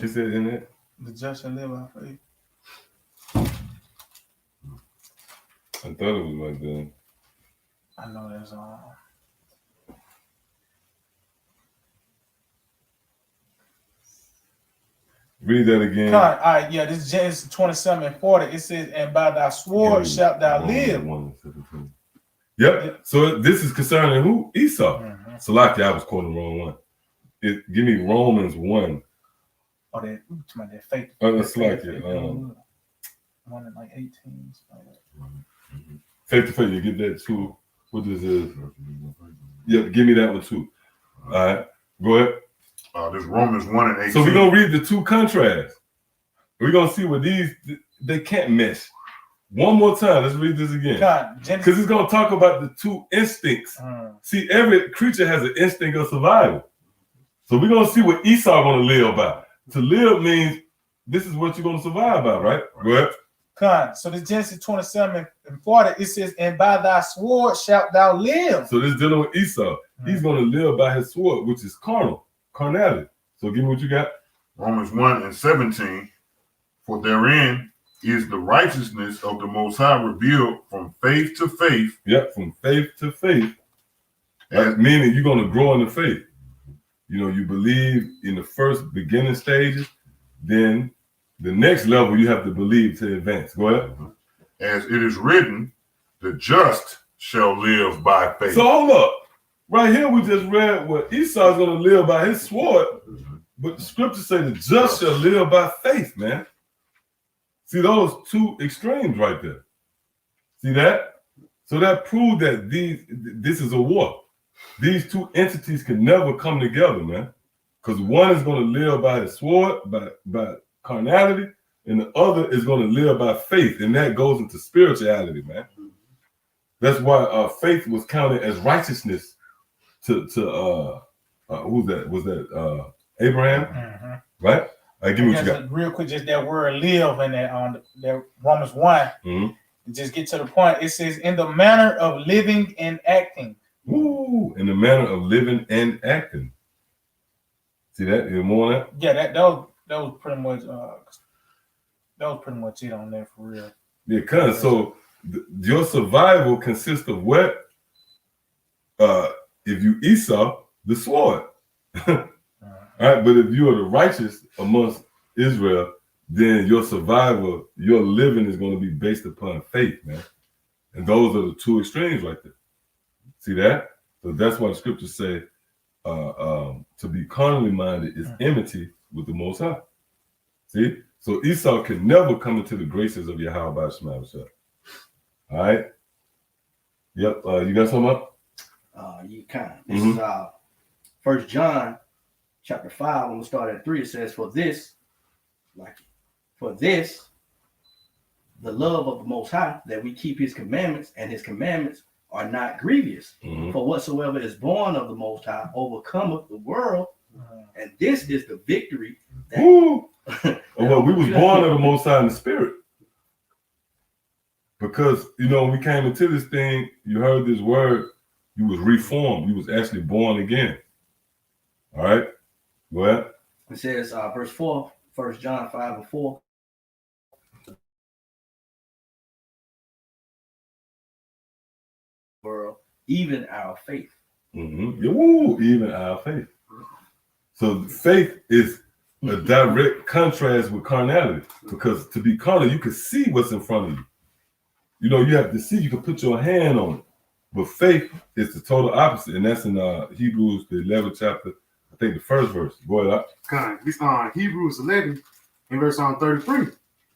Is it in it? The just shall live by faith. I thought it was like that. I know there's Read that again. All right, yeah, this is Genesis 27 and 40. It says, and by thy sword shalt thou live. Yep. So this is concerning who? Esau. Mm-hmm. Salaki, I was quoting the wrong one. Give me Romans 1. Oh, that faith. Salaki. 1 and like 18. Faith to faith, you get that too. What this is? Yep, give me that one too. All right, go ahead. This Romans 1 and 18. So we're gonna read the two contrasts. We're gonna see what they can't mesh. One more time, let's read this again. Because it's gonna talk about the two instincts. See, every creature has an instinct of survival. So we're gonna see what Esau gonna live by. To live means this is what you're gonna survive by, right? Go ahead. So this Genesis 27 and 40, it says, and by thy sword shalt thou live. So this dealing with Esau. He's gonna live by his sword, which is carnality. So give me what you got. Romans 1 and 17. For therein is the righteousness of the Most High revealed from faith to faith. Yep, from faith to faith. Meaning you're going to grow in the faith. You know, you believe in the first beginning stages, then the next level you have to believe to advance. Go ahead. As it is written, the just shall live by faith. So hold up. Right here we just read what Esau's going to live by his sword, but the scriptures say the just shall live by faith, man. See those two extremes right there. See that? So that proved that this is a war. These two entities can never come together, man. Because one is going to live by his sword, by carnality, and the other is going to live by faith. And that goes into spirituality, man. That's why faith was counted as righteousness to who's that? Was that Abraham? Mm-hmm. Right? Give me what you got. Real quick, just that word live and that Romans 1. Mm-hmm. Just get to the point. It says, in the manner of living and acting. Ooh, in the manner of living and acting. See that? You more on that? Yeah, that was pretty much it on there for real. Yeah, cuz so your survival consists of what? If you Esau, the sword. All right, but if you are the righteous amongst Israel, then your survival, your living is going to be based upon faith, man. And those are the two extremes right there. See that? So that's why the scriptures say to be carnally minded is enmity with the Most High. See? So Esau can never come into the graces of Yahweh Shema. All right? Yep. You got something up? You can. This is 1 John chapter 5, when we start at 3, it says, for this, the love of the Most High, that we keep his commandments, and his commandments are not grievous. Mm-hmm. For whatsoever is born of the Most High overcometh the world, and this is the victory. Well, we was born of the Most High in the spirit. Because, you know, when we came into this thing, you heard this word, you was reformed. You was actually born again. All right? Go ahead. It says, verse 4, 1 John 5 and 4. World, even our faith. Mm-hmm. Woo, even our faith. So faith is a direct contrast with carnality, because to be carnal, you can see what's in front of you. You know, you have to see, you can put your hand on it. But faith is the total opposite, and that's in Hebrews, the 11th chapter, I think the first verse. Go ahead. Okay, this Hebrews 11 and verse 33.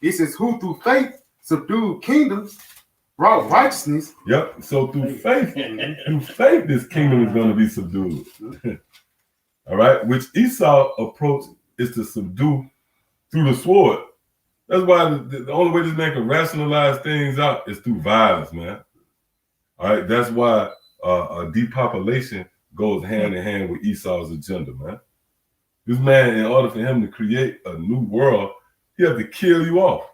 It says, who through faith subdued kingdoms, brought righteousness. Yep. So through faith, this kingdom is going to be subdued. All right. Which Esau approach is to subdue through the sword. That's why the only way this man can rationalize things out is through violence, man. All right, that's why depopulation goes hand in hand with Esau's agenda, man. This man, in order for him to create a new world, he had to kill you off.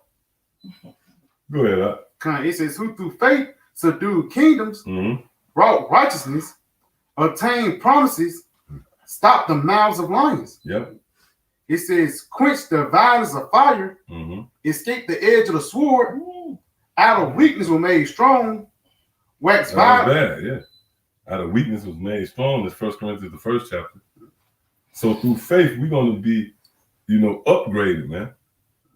Go ahead. It says, who through faith subdued kingdoms, wrought righteousness, obtained promises, stopped the mouths of lions. Yep. It says, quench the violence of fire, escape the edge of the sword, out of weakness were made strong, wax violent. Yeah. Out of weakness was made strong. That's 1 Corinthians, the 1st chapter. So through faith, we're going to be, upgraded, man.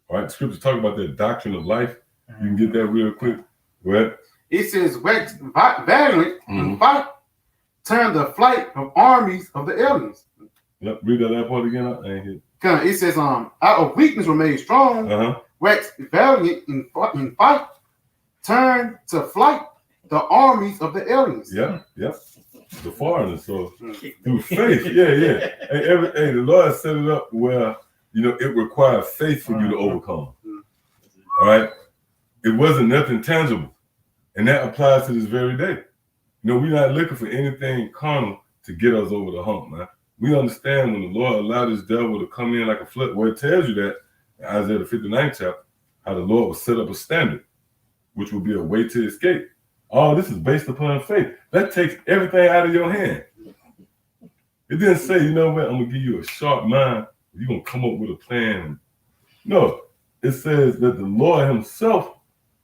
All right, scriptures talk about that doctrine of life. You can get that real quick. Go ahead. It says, wax valiant in fight, turn the flight of armies of the aliens. Yep, read that part again. I ain't here. It says, out of weakness were made strong, wax valiant in fight, turn to flight the armies of the aliens. Yep. The foreigners. So through faith, yeah. Hey, the Lord set it up where it required faith for you to overcome. All right, it wasn't nothing tangible, and that applies to this very day. We're not looking for anything carnal to get us over the hump, man. We understand when the Lord allowed this devil to come in like a flood. Well, it tells you that in Isaiah the 59th chapter, how the Lord will set up a standard, which will be a way to escape. All this is based upon faith. That takes everything out of your hand. It didn't say, I'm going to give you a sharp mind. You're going to come up with a plan. No, it says that the Lord himself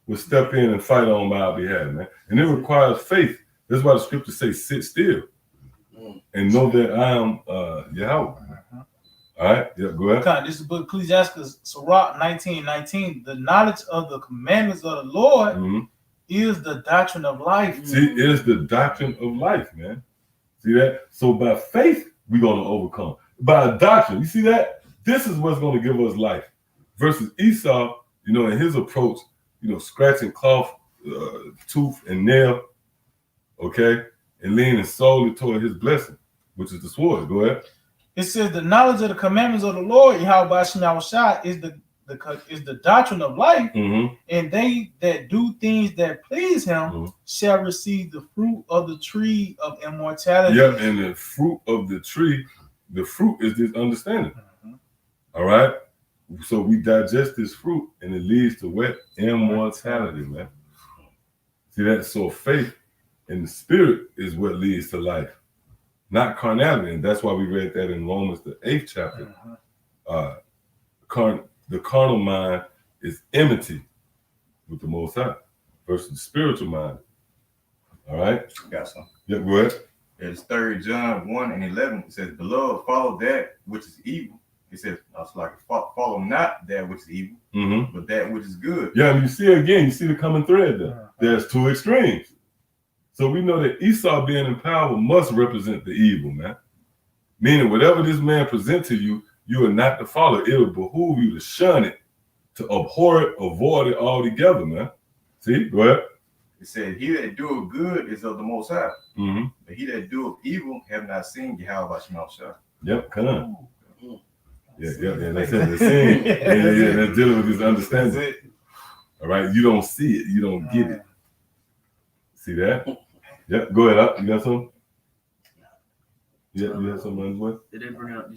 will step in and fight on my behalf, man. And it requires faith. That's why the scriptures say, sit still and know that I am Yahweh. All right, yeah, go ahead. This is the book Ecclesiastes, Sirach 19:19. The knowledge of the commandments of the Lord is the doctrine of life. See, it is the doctrine of life, man. See that? So by faith, we're going to overcome. By doctrine, you see that? This is what's going to give us life. Versus Esau, in his approach, scratching cloth, tooth and nail, okay? And leaning solely toward his blessing, which is the sword. Go ahead. It says the knowledge of the commandments of the Lord, Yahweh Shah, is the doctrine of life, and they that do things that please him shall receive the fruit of the tree of immortality. Yeah, and the fruit of the tree, the fruit is this understanding. All right? So we digest this fruit, and it leads to what? Immortality, man. See that? So faith in the spirit is what leads to life, not carnality. And that's why we read that in Romans, the 8th chapter. The carnal mind is enmity with the Most High versus the spiritual mind. All right? Got some. Yeah, go ahead. It's 3 John 1:11. It says, beloved, follow that which is evil. It says, follow not that which is evil, but that which is good. Yeah, and you see the common thread there. There's two extremes. So we know that Esau being in power must represent the evil, man. Meaning whatever this man presents to you, you are not to follow. It will behoove you to shun it, to abhor it, avoid it altogether, man. See, go ahead. It said, he that doeth good is of the Most High, but he that doeth evil have not seen Yahweh Shah. Yep, come on. Yeah, that's it. That's it. Yeah, that's dealing with this understanding. All right, you don't see it, you don't get it. See that? Yep, go ahead. You got something? Yeah, you have something on the way? Did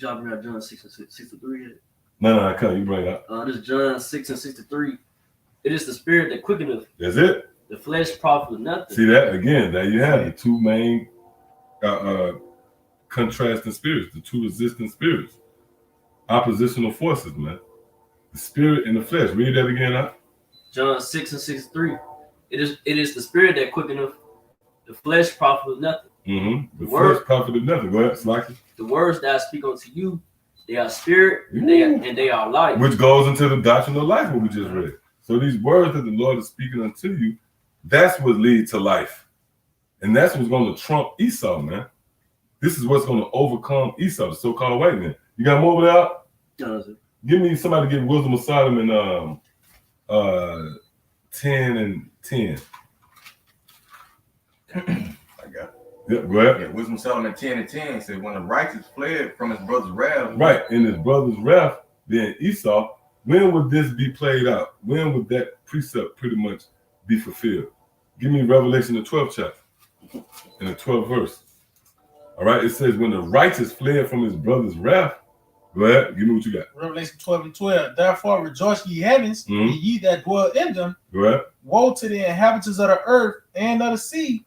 y'all bring out John 6:63 yet? No, I can't. You bring it up. This is John 6:63. It is the spirit that quickeneth. That's it. The flesh profiteth nothing. See that? Again, there you have the two main contrasting spirits, the two resistant spirits. Oppositional forces, man. The spirit and the flesh. Read that again, huh? John 6:63. It is the spirit that quickeneth. The flesh profiteth nothing. The flesh profiteth nothing. Go ahead, Slacky. The words that I speak unto you, they are spirit and they are life. Which goes into the doctrine of life, what we just read. So these words that the Lord is speaking unto you, that's what leads to life. And that's what's going to trump Esau, man. This is what's going to overcome Esau, the so-called white man. You got more over there? Give me somebody to get Wisdom of Solomon 10 and 10. I got it. Yeah, go ahead. Yeah, Wisdom of Solomon 10 and 10 said, when the righteous fled from his brother's wrath. Right, in his brother's wrath, then Esau, when would this be played out? When would that precept pretty much be fulfilled? Give me Revelation the 12th chapter, in the 12th verse. All right, it says, when the righteous fled from his brother's wrath. Go ahead, give me what you got. Revelation 12:12. Therefore rejoice, ye heavens, and ye that dwell in them. Go ahead. Woe to the inhabitants of the earth and of the sea,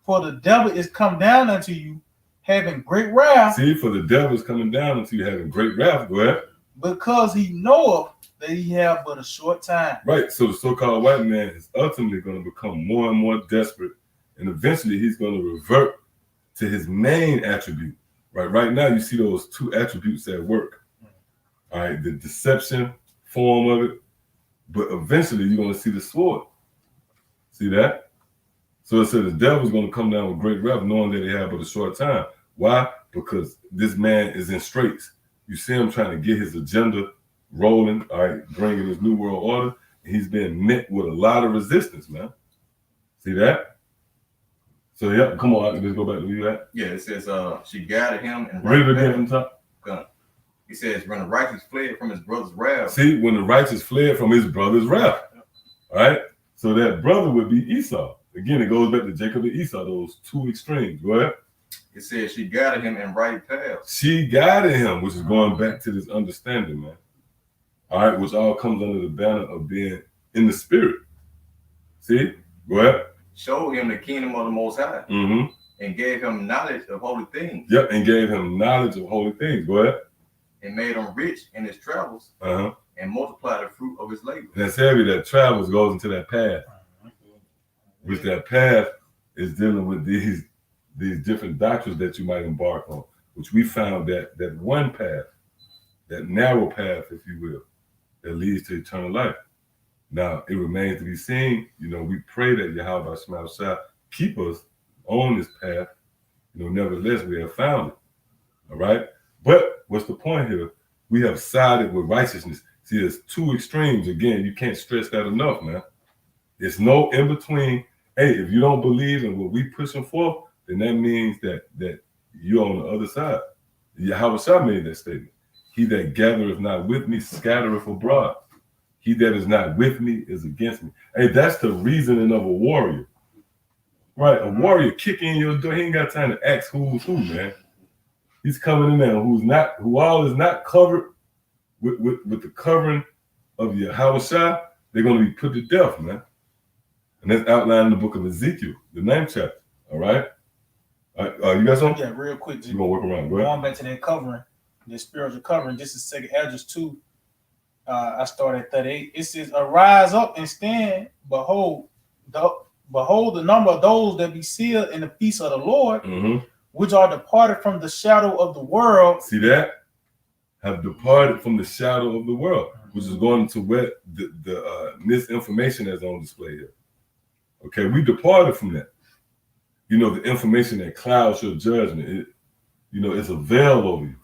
for the devil is come down unto you, having great wrath. See, for the devil is coming down unto you, having great wrath. Go ahead. Because he knoweth that he have but a short time. Right, so the so-called white man is ultimately going to become more and more desperate, and eventually he's going to revert to his main attribute. Right now you see those two attributes at work. All right, the deception form of it, but eventually you're going to see the sword. See that? So it said the devil's going to come down with great wrath, knowing that he had but a short time. Why? Because this man is in straits. You see him trying to get his agenda rolling, all right, bringing his new world order, and he's being met with a lot of resistance, man. See that? So yeah, come on, let's go back to where you at. Yeah, it says she gathered him and Read it again from top. He says, when the righteous fled from his brother's wrath. See, when the righteous fled from his brother's wrath. All right? So that brother would be Esau. Again, it goes back to Jacob and Esau, those two extremes. Go ahead. It says she guided him in right paths. She guided him, which is going back to this understanding, man. All right, which all comes under the banner of being in the spirit. See? Go ahead. Showed him the kingdom of the Most High. And gave him knowledge of holy things. Yep, and gave him knowledge of holy things. Go ahead. And made him rich in his travels. And multiplied the fruit of his labor. And that's heavy. That travels goes into that path. Which that path is dealing with these different doctrines that you might embark on. Which we found that one path, that narrow path, if you will, that leads to eternal life. Now, it remains to be seen. You know, we pray that Yahweh Shah keep us on this path. You know, nevertheless, we have found it. All right? But what's the point here? We have sided with righteousness. See, there's two extremes. Again, you can't stress that enough, man. There's no in between. Hey, if you don't believe in what we pushing for, then that means that you're on the other side. Yahweh Shah made that statement. He that gathereth not with me scattereth abroad. He that is not with me is against me. Hey, that's the reasoning of a warrior. Right, a warrior kicking in your door. He ain't got time to ask who's who, man. He's coming in there who all is not covered with the covering of Yahweh Shah, they're going to be put to death, man. And that's outlined in the book of Ezekiel, the 9th chapter. All right? You got something? Yeah, real quick. You're going to work around. Go ahead. Going back to that covering, the spiritual covering, this is 2nd Esdras 2. I started at 38. It says, arise up and stand, behold the number of those that be sealed in the feast of the Lord, which are departed from the shadow of the world. See that? Have departed from the shadow of the world, which is going to where the misinformation that's on display here. Okay, we departed from that. You know, the information that clouds your judgment, it's a veil over you.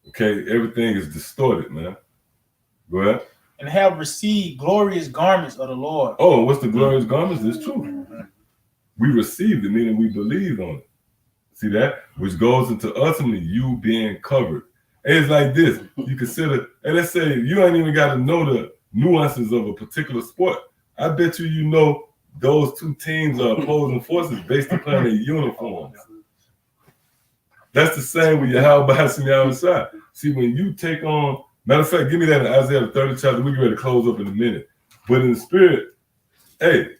Okay, everything is distorted, man. Go ahead. And have received glorious garments of the Lord. Oh, what's the glorious garments? It's true. We received it, meaning we believed on it. See that? Which goes into ultimately you being covered. And it's like this. You consider, and let's say you ain't even got to know the nuances of a particular sport. I bet you know those two teams are opposing forces based upon their uniforms. That's the same with Yahweh and Yahweh Shah. See, when you take on, matter of fact, give me that in Isaiah the 30th chapter. We get ready to close up in a minute. But in the spirit, hey,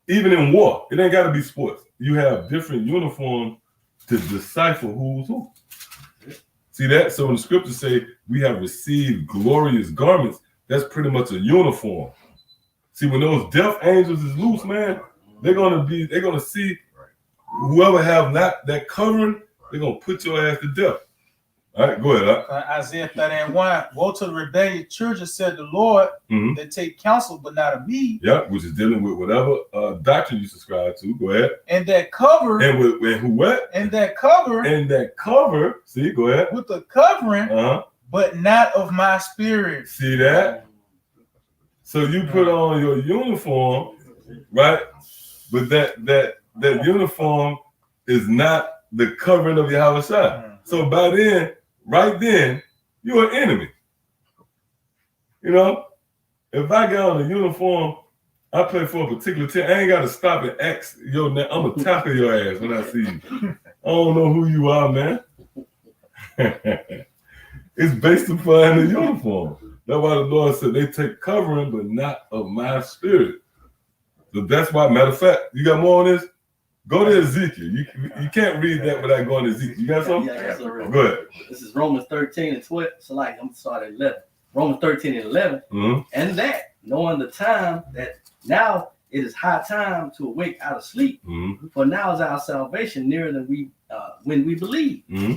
even in war, it ain't got to be sports. You have different uniforms to decipher who's who. See that? So when the scriptures say we have received glorious garments, that's pretty much a uniform. See, when those death angels is loose, man, they're gonna see whoever have not that covering, they're gonna put your ass to death. All right, go ahead. Isaiah 30:1. Woe to the rebellious children, said the Lord, that take counsel, but not of me. Yeah, which is dealing with whatever doctrine you subscribe to. Go ahead. And that cover. And who what? And that cover. And that cover. See, go ahead. With the covering, but not of my spirit. See that? So you put on your uniform, right? But that uniform is not the covering of Yahweh Shah. So by then, right then, you're an enemy. You know, if I get on a uniform, I play for a particular team. I ain't got to stop and ask, yo, now I'm going to tackle your ass when I see you. I don't know who you are, man. It's based upon the uniform. That's why the Lord said they take covering, but not of my spirit. So that's why, matter of fact, you got more on this? Go to Ezekiel. You can't read that without going to Ezekiel. You got something? Yeah, Go ahead. This is Romans 13 and 12. So like I'm sorry, 11. Romans 13 and 11. Mm-hmm. And that, knowing the time that now it is high time to awake out of sleep. Mm-hmm. For now is our salvation nearer than when we believe. Mm-hmm.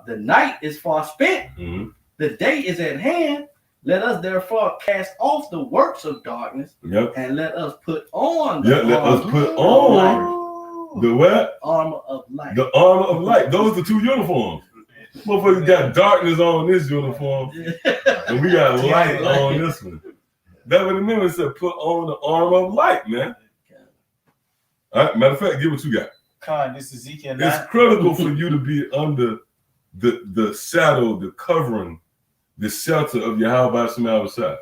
The night is far spent. Mm-hmm. The day is at hand. Let us therefore cast off the works of darkness. Yep. And let us put on let us put on the what? Armor of light. The armor of light. Those are two uniforms. Motherfuckers got darkness on this uniform, and we got light on this one. That's what it meant. It said put on the armor of light, man. All right, matter of fact, give what you got. Con, this is Ezekiel 9. It's critical for you to be under the shadow, the covering, the shelter of Yahweh Shema Shai.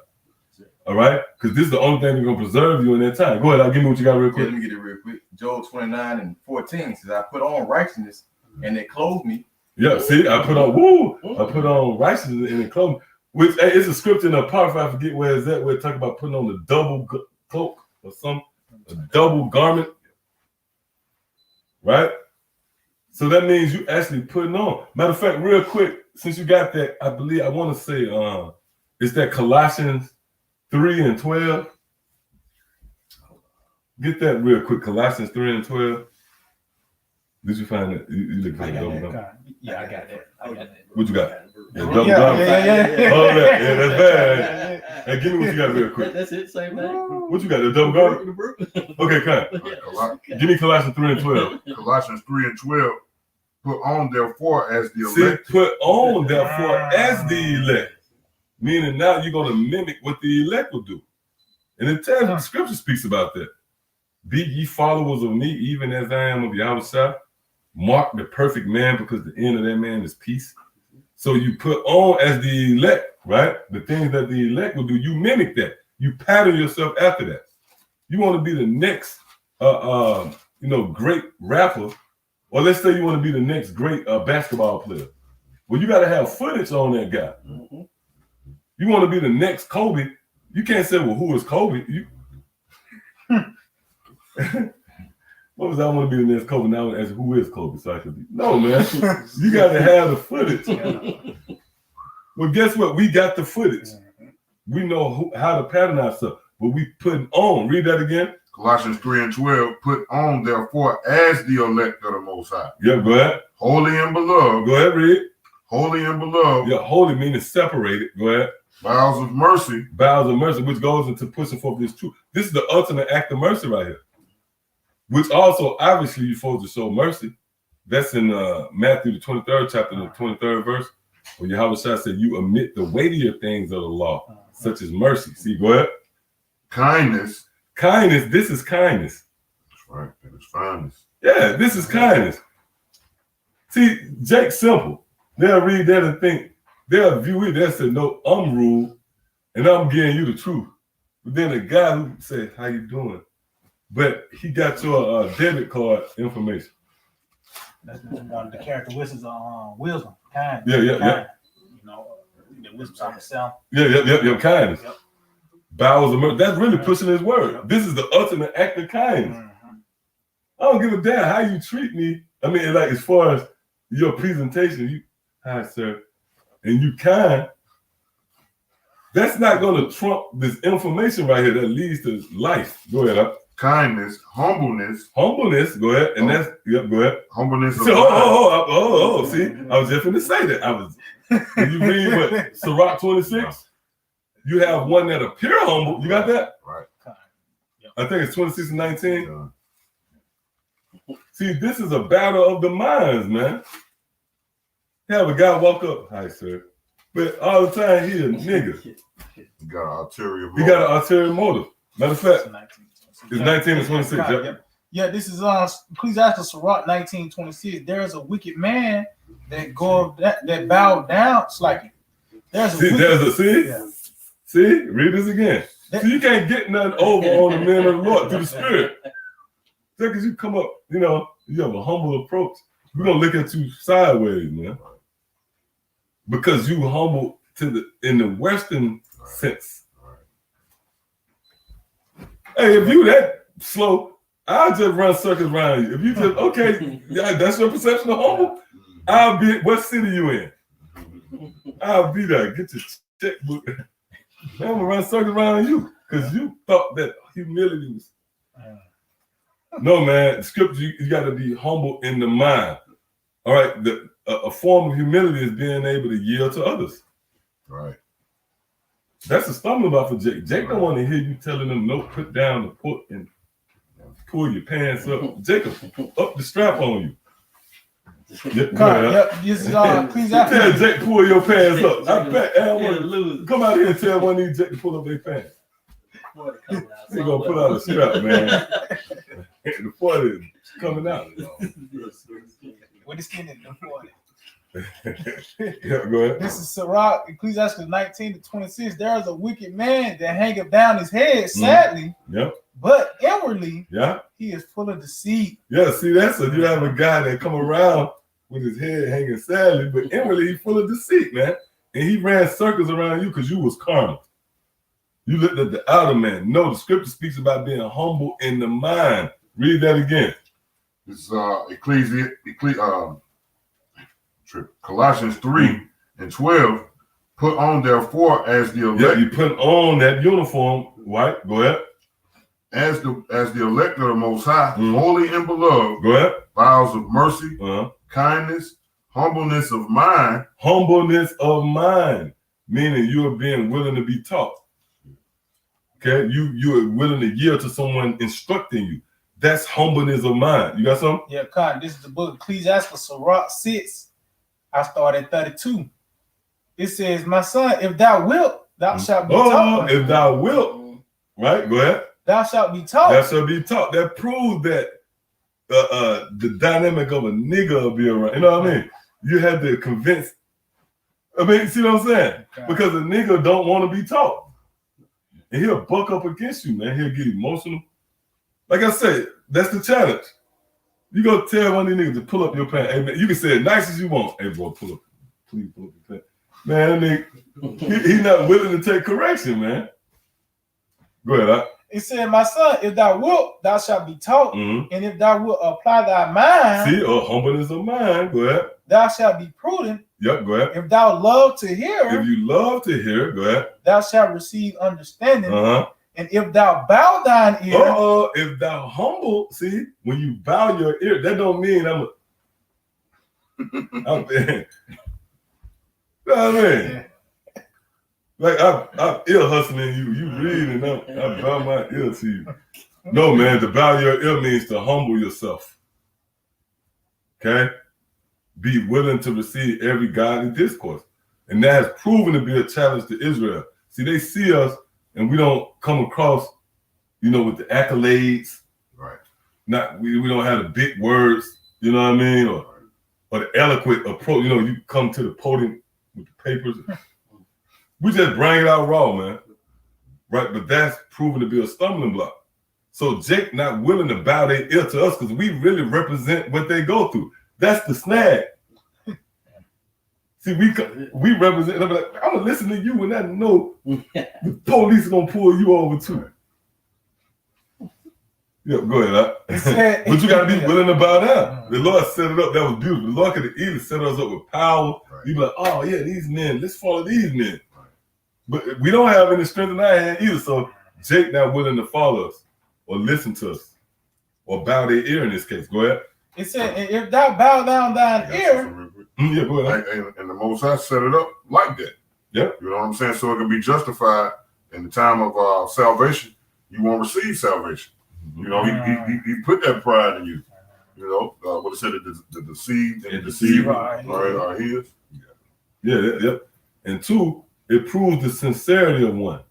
All right? Because this is the only thing that's going to preserve you in that time. Go ahead, give me what you got real quick. Let me get it real quick. Job 29 and 14 says, I put on righteousness and they clothe me. Yeah, see, I put on righteousness and it clothed me. Which it's a scripture in the Apocrypha, I forget where it's at, where it talk about putting on the double cloak or something, a double garment. Right? So that means you actually putting on. Matter of fact, real quick, since you got that, I believe I want to say it's that Colossians 3 and 12. Get that real quick. Colossians 3 and 12. Did you find it? You look for the double garment. Yeah, I got that. What you got? Yeah, double garment. yeah. Oh, yeah, that's bad. Hey, give me what you got real quick. That's it, same thing. What you got? The double garment? Okay, come. Give me Colossians 3 and 12. Colossians 3 and 12. Put on therefore as the elect. See, put on therefore as the elect. Meaning now you're going to mimic what the elect will do. And it tells you, the scripture speaks about that. Be ye followers of me, even as I am of Yahweh. Mark the perfect man, because the end of that man is peace. So you put on as the elect, right? The things that the elect will do, you mimic that. You pattern yourself after that. You want to be the next, great rapper, or let's say you want to be the next great basketball player. Well, you got to have footage on that guy. Mm-hmm. You want to be the next Kobe. You can't say, well, who is Kobe? What was I want to be the next Kobe? Now as who is Kobe? So I could be. No, man. You got to have the footage. Well, guess what? We got the footage. We know how to pattern ourselves. But we put on. Read that again. Colossians 3 and 12. Put on therefore as the elect of the Most High. Yeah, go ahead. Holy and beloved. Go ahead, read. Holy and beloved. Yeah, holy meaning separated. Go ahead. Bowels of mercy. Bowels of mercy, which goes into pushing forth this truth. This is the ultimate act of mercy right here. Which also, obviously, you're supposed to show mercy. That's in Matthew, the 23rd chapter, the 23rd verse, where Yahweh Shai said, you omit the weightier things of the law, such as mercy. See, go ahead. Kindness. Kindness, this is kindness. That's right. That is fineness. Yeah, this is kindness. See, Jake's simple. They'll read that and think, they'll view it, they'll say, no, I'm rude, and I'm giving you the truth. But then a guy who said, how you doing? But he got your debit card information. That's one of the characteristics of wisdom. Kind. Yeah. You know, the wisdom side of self. Yeah, kindness. Yep. Bowels of mercy. That's really pushing his word. Yep. This is the ultimate act of kindness. Mm-hmm. I don't give a damn how you treat me. I mean, like as far as your presentation, hi sir, and you kind. That's not going to trump this information right here that leads to life. Go ahead. Kindness, humbleness. Humbleness, go ahead. And go ahead. Humbleness. So, see, I was just going to say that. When you read what, Sirach 26, you have one that appear humble. You got that? Right. I think it's 26 and 19. Yeah. See, this is a battle of the minds, man. You have a guy walk up, hi, sir. But all the time, he a nigga. He got an ulterior motive. He got an ulterior motive. Matter of fact, it's 19 and 26. Yeah, this is Ecclesiastes Sirach 19:26. There is a wicked man that bowed down slightly. See, read this again. So you can't get nothing over on the man of the Lord through the Spirit. Just because you come up, you have a humble approach, we're gonna look at you sideways, man. Because you humble in the Western sense. Hey, if you that slow, I'll just run circles around you. If you just okay, yeah, that's your perception of humble. I'll be. What city you in? I'll be there. Get your checkbook. Man, I'm gonna run circles around you because you thought that humility was. No, man. The scripture, you got to be humble in the mind. All right. A form of humility is being able to yield to others. Right. That's a stumbling block for Jake. Jake don't want to hear you telling them no, put down the foot and pull your pants up. Jacob, up the strap on you. This is please tell Jake pull your pants up. I bet come out here and tell one of these Jake to pull up their pants. They're gonna put out a strap, man. The 40 is coming out. What is in the 40? Yeah, go ahead. This is Sirach, Ecclesiastes 19-26. There is a wicked man that hangeth down his head, sadly. Yep. But inwardly, yeah, he is full of deceit. Yeah, see, that's so you have a guy that come around with his head hanging sadly, but inwardly he's full of deceit, man. And he ran circles around you because you was carnal. You looked at the outer man. No, the scripture speaks about being humble in the mind. Read that again. It's Colossians 3:12. Put on therefore as the elect. Yeah, you put on that uniform, right? Go ahead. As the elect of the Most High, holy and beloved. Go ahead. Vows of mercy, kindness, humbleness of mind. Humbleness of mind, meaning you are being willing to be taught. Okay, you are willing to yield to someone instructing you. That's humbleness of mind. You got something? Yeah, Con. This is the book Ecclesiastes, Sirach 6. I start at 32. It says, "My son, if thou wilt, thou shalt be taught." If thou wilt, right? Go ahead. Thou shalt be taught. Thou shalt be taught. That proves that the dynamic of a nigga will be around. You know what I mean? You had to convince. I mean, see what I'm saying? Okay. Because a nigga don't want to be taught. And he'll buck up against you, man. He'll get emotional. Like I said, that's the challenge. You go tell one of these niggas to pull up your pants. Hey, man, you can say it nice as you want. Hey, bro, pull up. Please pull up your pants. Man, nigga, he's not willing to take correction, man. Go ahead, It said, "My son, if thou wilt, thou shalt be taught. And if thou wilt apply thy mind." See, humbleness of mind. Go ahead. "Thou shalt be prudent." Yep, go ahead. "If thou love to hear." If you love to hear, go ahead. "Thou shalt receive understanding." "And if thou bow thine ear." If thou humble, see, when you bow your ear, that don't mean I'm there. You know what I mean? Yeah. Like I'm ear hustling you read and I bow my ear to you. No, man, to bow your ear means to humble yourself. Okay? Be willing to receive every godly discourse. And that has proven to be a challenge to Israel. See, they see us and we don't come across, with the accolades. Right. We don't have the big words, you know what I mean? Or the eloquent approach. You come to the podium with the papers. We just bring it out raw, man. Right? But that's proven to be a stumbling block. So Jake not willing to bow their ear to us because we really represent what they go through. That's the snag. See, we represent. I'm gonna listen to you when I know the police are gonna pull you over too. Yeah, go ahead. But you gotta be willing to bow down. The Lord set it up. That was beautiful. The Lord could have easily set us up with power. Right. You'd be like, oh yeah, these men. Let's follow these men. Right. But we don't have any strength in our hand either. So Jake not willing to follow us or listen to us or bow their ear in this case. Go ahead. It said, "If thou bow down thine ear." Yeah, go ahead. And the Most High set it up like that. Yeah. You know what I'm saying? So it can be justified in the time of salvation. You won't receive salvation. He put that pride in you. What it said, the deceived and the deceiver are his. Yeah. And two, it proves the sincerity of one.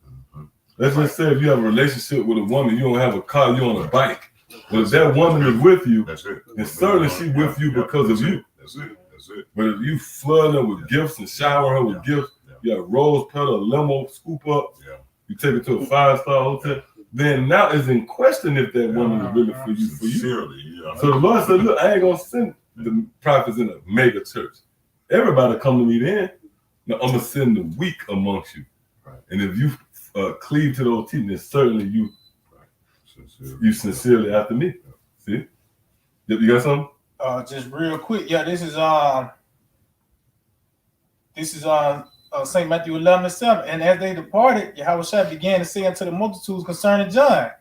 Let's just say if you have a relationship with a woman, you don't have a car, you're on a bike. But if that woman is with you, that's it. And certainly she's with you because of you. That's it. But if you flood her with gifts and shower her with gifts, you have rose petal, limo, scoop up, you take her to a 5-star hotel, then now it's in question if that woman is really for you. Sincerely, yeah. So the Lord said, look, I ain't gonna send the prophets in a mega church. Everybody come to me then. Now I'm gonna send the weak amongst you. Right. And if you cleave to those teachings, then certainly you sincerely after me. See? You got something? Just real quick. Yeah, this is St. Matthew 11:7. And as they departed, Yahushua began to say unto the multitudes concerning John,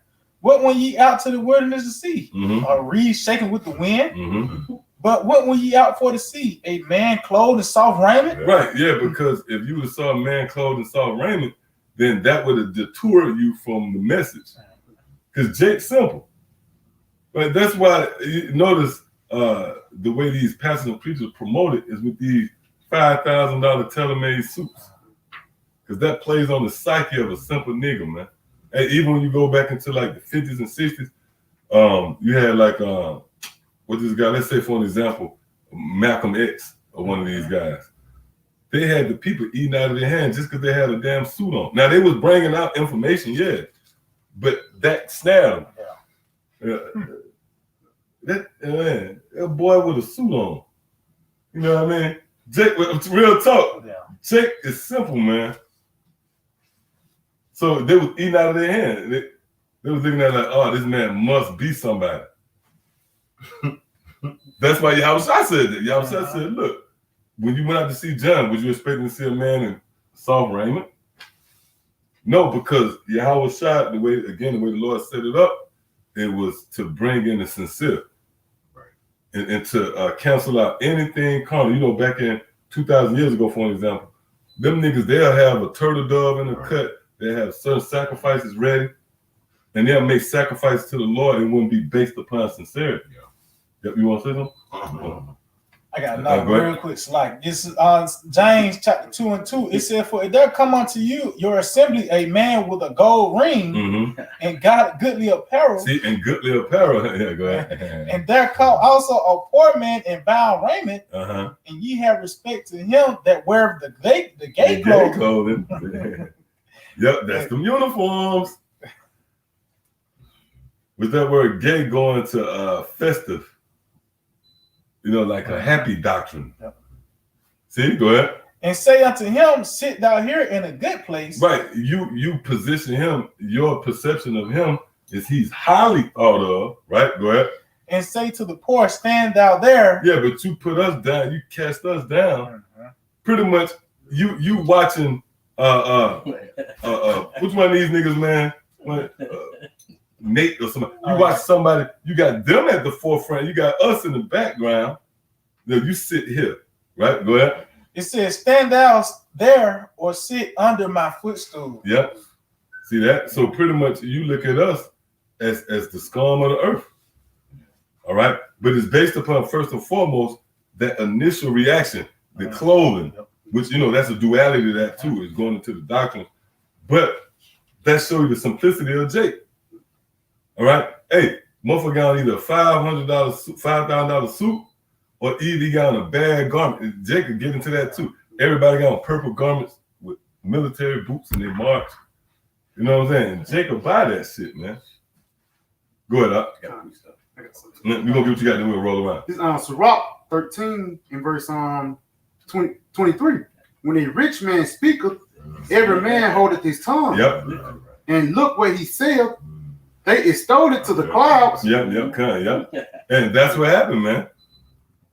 what went ye out to the wilderness to see? A reed shaken with the wind? But what went ye out for to see? A man clothed in soft raiment? Right, yeah, because if you would have saw a man clothed in soft raiment, then that would have detoured you from the message. Because Jake's simple. But that's why you notice the way these pastors and preachers promote it is with these $5,000 tailor-made suits. Because that plays on the psyche of a simple nigga, man. And even when you go back into like the 50s and 60s, you had like, what this guy, let's say for an example, Malcolm X or one of these guys. They had the people eating out of their hands just because they had a damn suit on. Now, they was bringing out information, yeah, but that snared them. That boy with a suit on. You know what I mean? Jake, real talk. Yeah. Jake is simple, man. So they was eating out of their hand. They was looking at like, oh, this man must be somebody. That's why Yahushua said that. Yahushua said, look, when you went out to see John, was you expecting to see a man in soft raiment? No, because Yahushua, the way the Lord set it up, it was to bring in the sincere. And to cancel out anything carnal. You know, back in 2,000 years ago, for an example, them niggas, they'll have a turtle dove in the cut. They have certain sacrifices ready. And they'll make sacrifices to the Lord. It wouldn't be based upon sincerity. Yeah. You want to say something? I got another real quick slide. This is James chapter 2:2. It said, for if there come unto you your assembly a man with a gold ring and got goodly apparel. See, and goodly apparel. Yeah, go ahead. And there come also a poor man in foul raiment, and ye have respect to him that weareth the gay clothing. Yep, that's them uniforms. With that word gay going to festive. You know, like a happy doctrine. Yep. See, go ahead. And say unto him, sit thou here in a good place. Right. You position him, your perception of him is he's highly thought of, right? Go ahead. And say to the poor, stand thou there. Yeah, but you put us down, you cast us down. Pretty much you watching which one of these niggas, man? Nate or somebody. You watch somebody, you got them at the forefront, you got us in the background. Now you sit here, right? Go ahead. It says, stand thou there or sit under my footstool. Yep. See that? So pretty much you look at us as the scum of the earth. All right. But it's based upon, first and foremost, that initial reaction, the clothing, which, you know, that's a duality to that too, is going into the doctrine. But that shows you the simplicity of Jake. All right. Hey, motherfucker got either $500 suit, $5,000 suit, or either he got on a bad garment. Jake could get into that too. Everybody got on purple garments with military boots and they march. You know what I'm saying? Jake will buy that shit, man. Go ahead, up. We're gonna get what you got, then we'll roll around. This Sirach 13 in verse 23. When a rich man speaketh, every man holdeth his tongue. Yep. And look where he saith, they extolled it to the clouds. Yep. And that's what happened, man.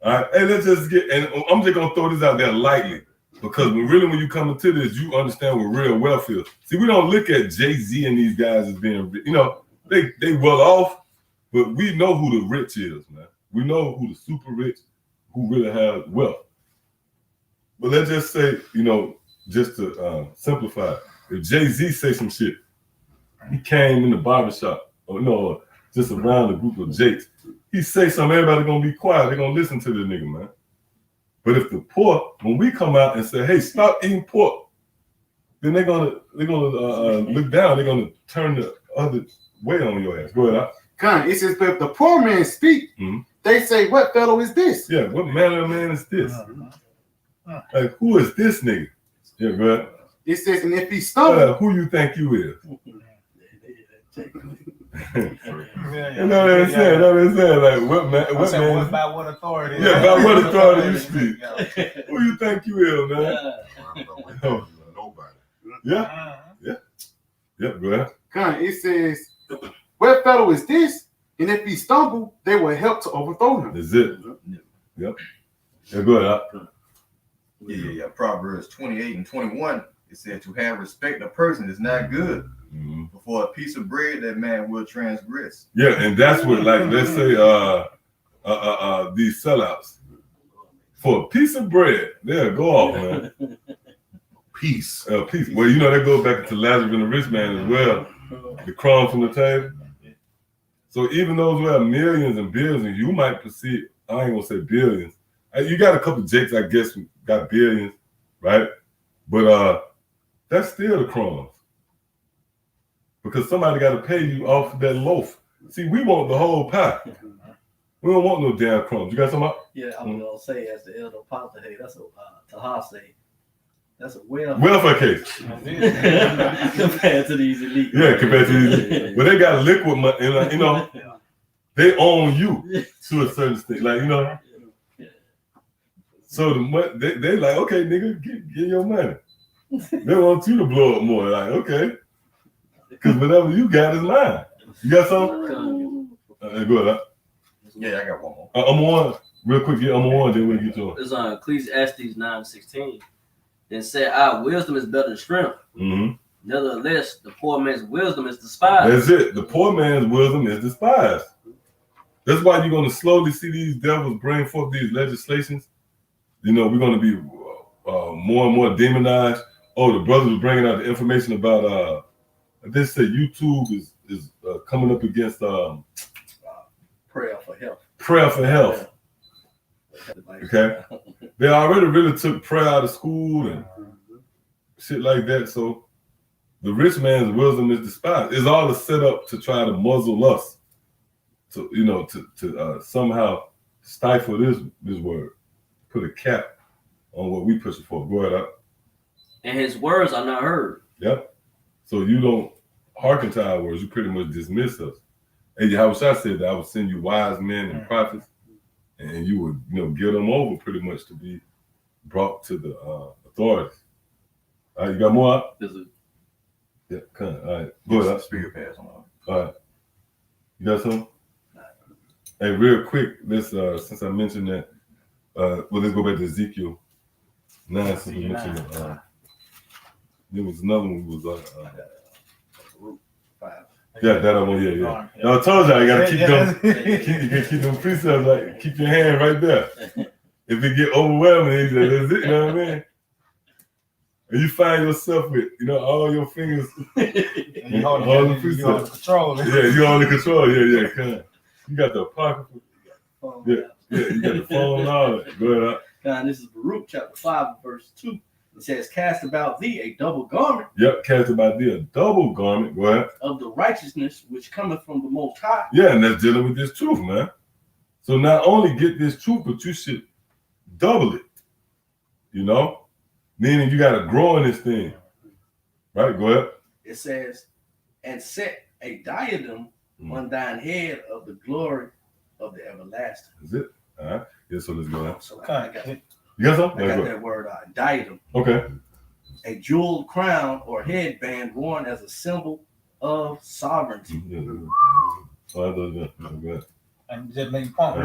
All right. Hey, let's just get, and I'm just gonna throw this out there lightly. Because when you come into this, you understand what real wealth is. See, we don't look at Jay-Z and these guys as being, you know, they well off, but we know who the rich is, man. We know who the super rich, who really have wealth. But let's just say, you know, just to simplify, if Jay-Z say some shit, he came in the barbershop, or no, just around a group of Jakes, he say something, everybody gonna be quiet, they're gonna listen to the nigga, man. But if the poor, when we come out and say, hey, stop eating pork, then they're gonna look down, they're gonna turn the other way on your ass. Go ahead. It says, but if the poor man speak, they say, what fellow is this? Yeah, what manner of man is this? Like, who is this nigga? Yeah, go ahead. It says, and if he stumbles, who you think you is? Yeah. Know what I'm saying? Like what man? What man? By what authority? Yeah, by what authority you speak? Who you think you is, man? Nobody. Yeah. Yep, go ahead. it says, what fellow is this? And if he stumble, they will help to overthrow him. That's it. Yep. Yeah, go ahead. Yeah. Proverbs 28 and 21. It said to have respect a person is not good. Mm-hmm. Before a piece of bread, that man will transgress. Yeah, and that's what, like, let's say, these sellouts for a piece of bread, they'll go off, man. Peace. Peace. Well, you know that goes back to Lazarus and the rich man as well. The crumbs from the table. So even those who have millions and billions, you might perceive. I ain't gonna say billions. You got a couple of jakes, I guess, who got billions, right? But that's still the crumbs. Because somebody got to pay you off that loaf. See, we want the whole pie. We don't want no damn crumbs. You got something up? Yeah, I'm gonna say as the elder apostle, hey, that's a Taha say. That's a welfare case. Compared to these elite. Yeah, compared to these. But they got liquid money, you know. They own you to a certain extent, like, you know. So they like, okay, nigga, get your money. They want you to blow up more. Like, okay. Because whatever you got is mine. You got something? Go ahead. Yeah, I got one more. I'm on. Real quick, I'm on, then we'll get to it. It's on Ecclesiastes 9:16. Then said, wisdom is better than strength. Mm-hmm. Nevertheless, the poor man's wisdom is despised. That's it. The poor man's wisdom is despised. That's why you're going to slowly see these devils bring forth these legislations. You know, we're going to be more and more demonized. Oh, the brothers were bringing out the information about, they say YouTube is coming up against prayer for health. Prayer for health. Okay. They already really took prayer out of school and shit like that. So the rich man's wisdom is despised. It's all a setup to try to muzzle us, to, you know, to somehow stifle this word, put a cap on what we push it for. Go ahead up. And his words are not heard. Yep. So you don't hearken to our words. You pretty much dismiss us. And Yahushua said that I would send you wise men and prophets, and you would, you know, get them over pretty much to be brought to the authorities. All right, you got more up? Yeah, come on. All right, go ahead. Speaker pass on. All right, you got something? Hey, real quick, let's since I mentioned that, well, let's go back to Ezekiel 9. Since we mentioned it, there was another one. Was yeah, that one. Yeah. No, I told y'all you gotta keep them, keep them precepts, like keep your hand right there. If it get overwhelming, that's it. You know what I mean? And you find yourself with, you know, all your fingers, all the precepts. You on control. Yeah, you on the control. Yeah. Come on. You got the pocket. Yeah, you got the phone and all that. Go ahead. And this is Baruch chapter 5, verse 2. It says, cast about thee a double garment. Yep, cast about thee a double garment. Go ahead. Of the righteousness which cometh from the Most High. Yeah, and that's dealing with this truth, man. So not only get this truth, but you should double it. You know? Meaning you got to grow in this thing. Right? Go ahead. It says, and set a diadem on thine head of the glory of the everlasting. Is it? All right. Yeah, so let's go now. So I got it. You got something? I got that word, diadem. Okay. A jeweled crown or headband worn as a symbol of sovereignty. And just make a point.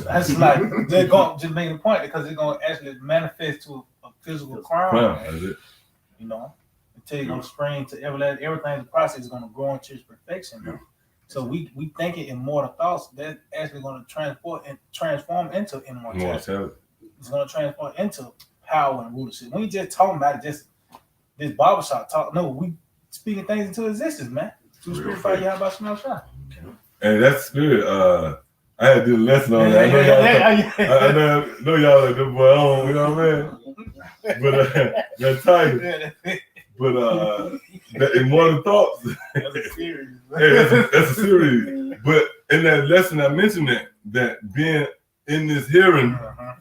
That's like they're going just make a point because it's going to actually manifest to a physical crown. That's it. You know, until you're going to spring to everlasting. Everything in the process is going to grow into its perfection. Man. So we thinking immortal thoughts, that's actually going to transform into immortality. It's going to transform into power and rulership. We just talking about just this barbershop talk. No, we speaking things into existence, man. To spirify y'all about smell shot. And that spirit, I had to do a lesson on that. I know y'all like the boy on, you know what I mean? But that title. But the immortal thoughts. That's a series. That's a series. But in that lesson, I mentioned that being in this hearing,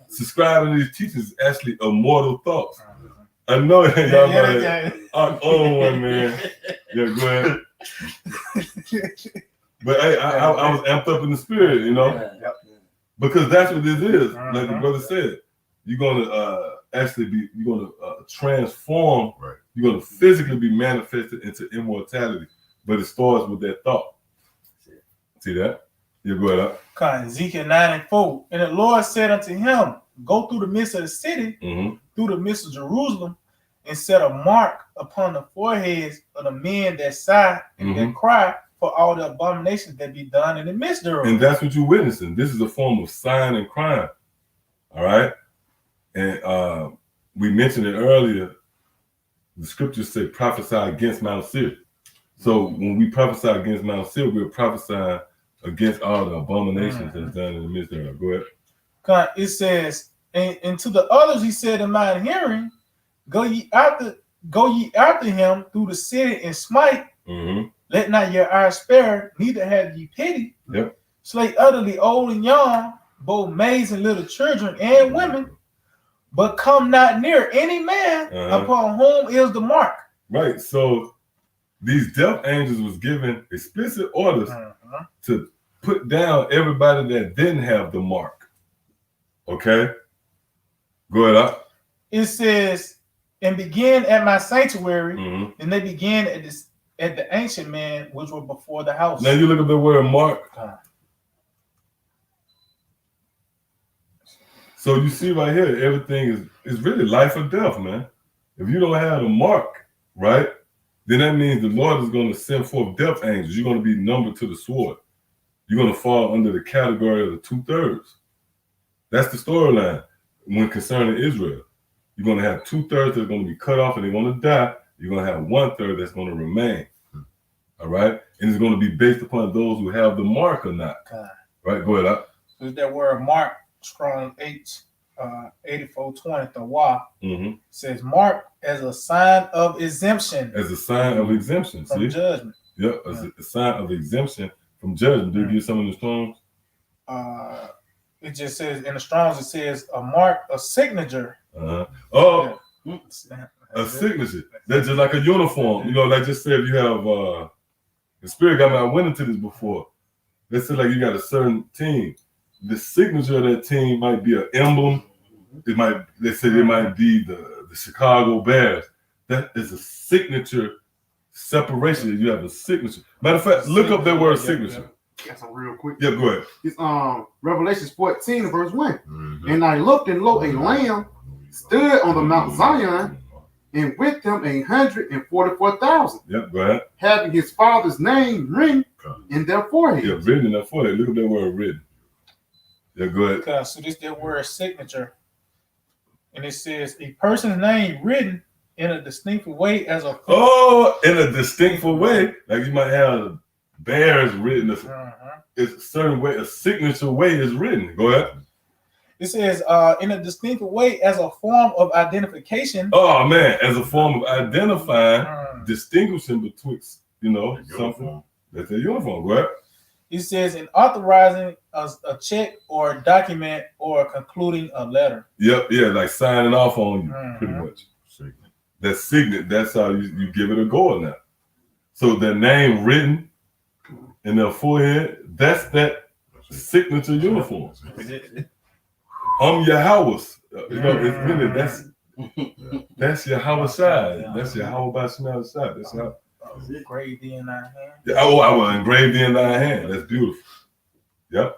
subscribing to these teachings is actually immortal thoughts. I know y'all Yeah, about yeah. it. Our own one, man. Yeah, go ahead. But hey, I was amped up in the spirit, you know, because that's what this is. Like the brother said, you're gonna you're gonna transform. Right. You're gonna physically be manifested into immortality, but it starts with that thought. See that? Yeah, go ahead. Ezekiel 9:4. And the Lord said unto him, go through the midst of the city, through the midst of Jerusalem, and set a mark upon the foreheads of the men that sigh and that cry for all the abominations that be done in the midst thereof. And that's what you're witnessing. This is a form of sign and crime. All right. And we mentioned it earlier. The scriptures say prophesy against Mount Seir. So when we prophesy against Mount Seir, we're prophesying against all the abominations that's done in the midst thereof. Go ahead. It says, and to the others he said in mine hearing, go ye after him through the city and smite. Let not your eyes spare, neither have ye pity. Yep. Slay utterly old and young, both maids and little children and women, but come not near any man upon whom is the mark. Right. So these death angels was given explicit orders to put down everybody that didn't have the mark. Okay. Go ahead up. It says, and begin at my sanctuary, and they began at the ancient man which were before the house. Now you look at the word mark. So you see right here, everything is really life or death, man. If you don't have the mark, right, then that means the Lord is going to send forth death angels. You're going to be numbered to the sword. You're going to fall under the category of the 2/3. That's the storyline when concerning Israel. You're going to have 2/3 that are going to be cut off and they're going to die. You're going to have 1/3 that's going to remain. All right? And it's going to be based upon those who have the mark or not. Right? Go ahead up. There's that word mark, strong H, 8420, the wa, says mark as a sign of exemption. As a sign of exemption. From judgment. Yep, as a sign of exemption from judgment. Did you get some of the Strong's? It just says, in the Strong's, it says a mark, a signature. Oh, a signature. That's just like a uniform. You know, like just say if you have, the Spirit got me, I went into this before. Let's say like you got a certain team. The signature of that team might be an emblem. It might, let's say it might be the Chicago Bears. That is a signature separation. You have a signature. Matter of fact, look up that word signature. Got some real quick. Yeah, go ahead. It's Revelation 14, verse 1. And I looked, and lo, a lamb stood on the Mount Zion, and with him 144,000. Yep, go ahead. Having his father's name written in their forehead. Yeah, written in their forehead. Look at that word written. Yeah, go ahead. So this is that word signature. And it says a person's name written in a distinctive way as a in a distinctive way. Like you might have Bears written. It's a certain way, a signature way is written. Go ahead. It says in a distinctive way as a form of identification. Oh man, as a form of identifying, distinguishing betwixt, you know, something. That's a uniform. Go ahead. It says in authorizing a check or a document or concluding a letter. Yep, yeah, like signing off on you, pretty much. That signet, that's how you give it a go now. So the name written in their forehead, that's that signature uniform. Yahweh's. You know, it's really that's Yahweh side. That's Yahweh by Shemel side. That's how. Engraved in our hand. Yeah, I was engraved in thy hand. That's beautiful. Yep.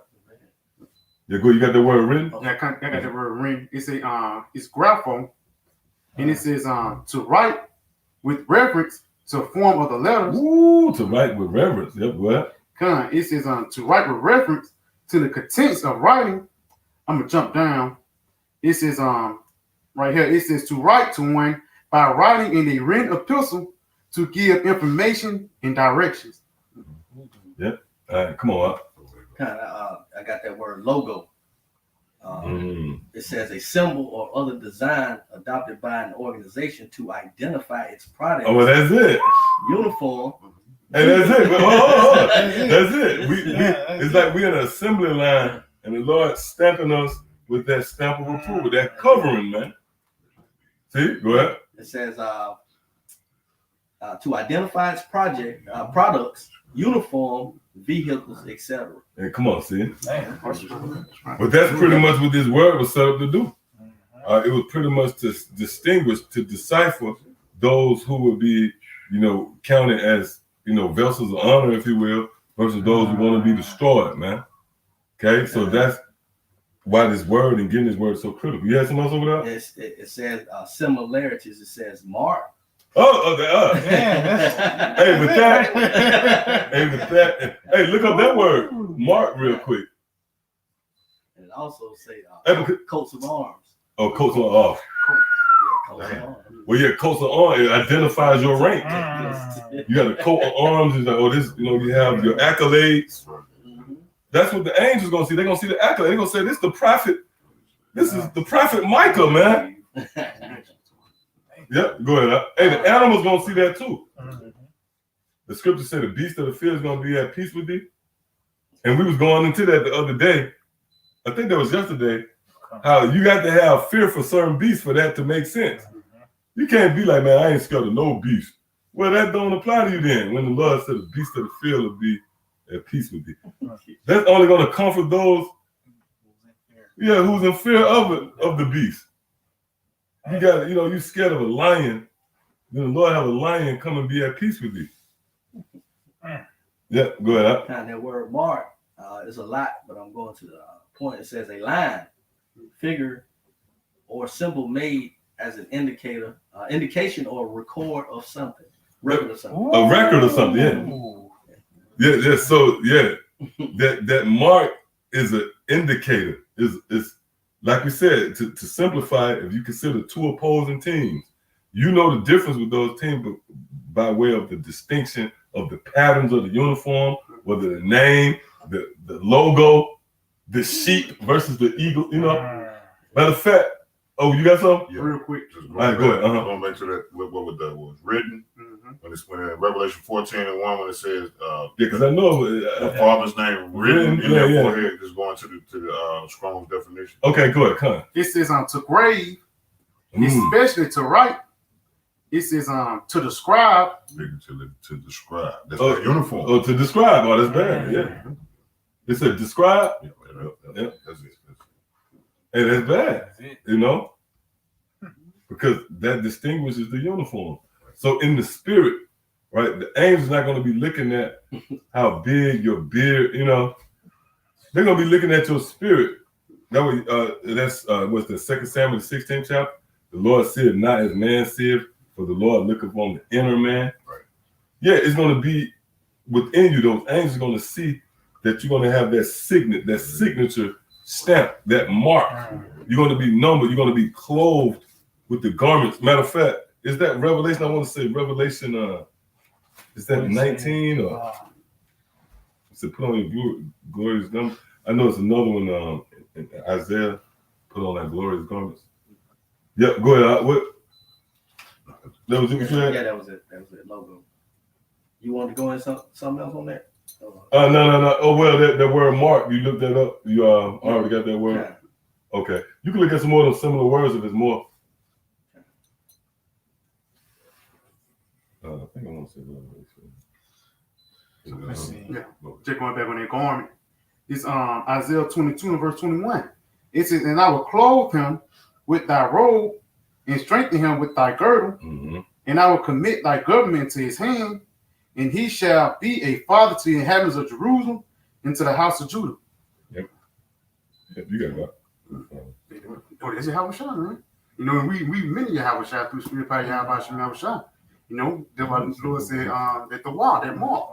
Yeah, good. You got the word written? Yeah, I got the word written. It's it's grapho, and it says to write with reference to form of the letters. Ooh, to write with reverence. Yep, what? It says to write with reference to the contents of writing. I'm gonna jump down. It says right here. It says to write to one by writing in a written epistle to give information and directions. Yep. All right, come on up. I got that word logo. It says a symbol or other design adopted by an organization to identify its product. Oh, well, that's it. Uniform. Hey, that's it. That's it. It's like we're in an assembly line, and the Lord stamping us with that stamp of approval, that covering, man. See, go ahead. It says to identify its products, uniform, vehicles, etc. Hey, come on, see. Man. But that's pretty much what this word was set up to do. It was pretty much to distinguish, to decipher those who would be, counted as, vessels of honor, if you will, versus those who want to be destroyed, man. Okay, so that's why this word and getting this word is so critical. You had something else over there? It says similarities. It says mark. Yeah, Hey, with that, hey, look up that word, mark, real quick. And it also say coats of arms. Oh, coats on off. Coats of arms. Well, yeah, coats of arms, it identifies your rank. You got a coat of arms, it's like, this, you have your accolades. That's what the angels gonna see. They're gonna see the accolades. They're gonna say, this is the prophet. This is the prophet Micah, man. Yep, go ahead. Hey, the animals gonna see that too. The scripture said the beast of the field is gonna be at peace with thee. And we was going into that the other day. I think that was yesterday. How you got to have fear for certain beasts for that to make sense. You can't be like, man, I ain't scared of no beast. Well, that don't apply to you then. When the Lord said the beast of the field will be at peace with thee. That's only gonna comfort those, who's in fear of the beast. You got, you scared of a lion, then the Lord have a lion come and be at peace with thee. Yeah, go ahead. Now that word mark is a lot, but I'm going to the point. It says a line, figure, or symbol made as an indication or record of something. Record of something. A record or something, yeah. So that mark is an indicator. Is like we said, to simplify it, if you consider two opposing teams, you know the difference with those teams by way of the distinction of the patterns of the uniform, whether the name, the logo, the sheep versus the eagle, Matter of fact, you got something? Yeah. Real quick. Just All right, go ahead. I want to make sure that what that was written. When in Revelation 14:1, when it says, Because I know the Father's name written in their forehead, just going to the Strong's definition. Okay, go ahead, come. It says to grave, especially to write. It says to describe. To describe. That's the uniform. Oh, to describe. Oh, that's bad. Yeah. It said describe. Yeah. That's it. Hey, that's bad. Because that distinguishes the uniform. So in the spirit, right, the angel's not going to be looking at how big your beard, they're going to be looking at your spirit. That way, that's what's the 2 Samuel, the 16th chapter. The Lord seeth not as man seeth, for the Lord looketh on the inner man. Right. Yeah, it's going to be within you. Those angels are going to see that you're going to have that signature stamp, that mark. You're going to be numbered. You're going to be clothed with the garments. Matter of fact, is that Revelation? I want to say Revelation. Is that 19 or? It's put on your glorious garments. I know it's another one. In Isaiah, put on that glorious garments. Yep. Go ahead. What? That was it. Yeah, that was it. That was it. Logo. You want to go in something else on that? No. Oh well, that word mark. You looked that up. You already got that word. Yeah. Okay. You can look at some more of those similar words if it's more. I think I want to say that. Yeah. Check going back on that garment. It's Isaiah 22 and verse 21. It says, and I will clothe him with thy robe and strengthen him with thy girdle, and I will commit thy government to his hand, and he shall be a father to the inhabitants of Jerusalem and to the house of Judah. Yep, you got that. Oh, that's Yahushua, right? We many Yahushua through Spirit by Yahushua. That's why the Lord said that the wall, that mark,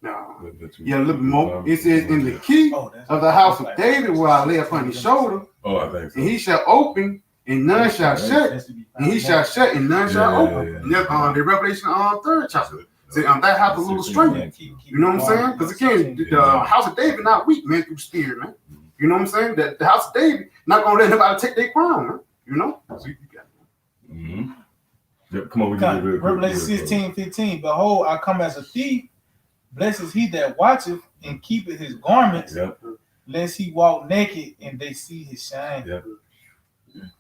Now, a little bit more. It says, in the key of the house of David will I lay upon his shoulder. Oh, I think so. And he shall open, and none shall shut. And he shall shut, and none shall open. And that's the Revelation 3rd chapter. Say, that house a little strength. You know what I'm saying? Because again, the house of David not weak, man, through spirit, man. You know what I'm saying? That the house of David not gonna let nobody take their crown, man. So you got it. Yep, come on, we can do it. Revelation 16:15. Behold, I come as a thief. Blessed is he that watcheth and keepeth his garments, lest he walk naked and they see his shine. Yep.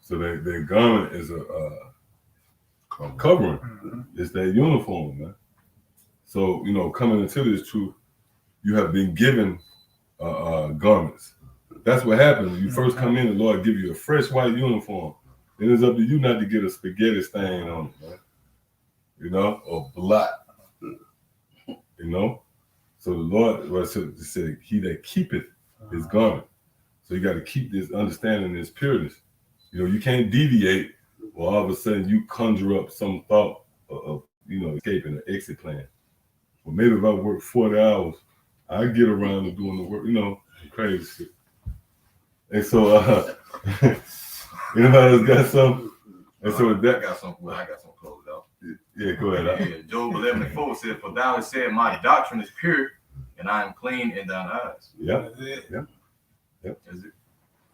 So their garment is a covering. It's their uniform, man. So, coming into this truth, you have been given garments. That's what happens when you first come in. The Lord give you a fresh white uniform. Then it's up to you not to get a spaghetti stain on it, man. Or blot. So the Lord said, he that keepeth his garment. So you got to keep this understanding, this pureness. You can't deviate, or all of a sudden you conjure up some thought of escaping an exit plan. Well, maybe if I work 40 hours, I get around to doing the work, crazy shit. And so, anybody else got something? And so with that, I got some closed out. Yeah, go ahead. Yeah, Job 11:4 said, "For thou hast said, my doctrine is pure, and I am clean in thine eyes." Yeah. That's it.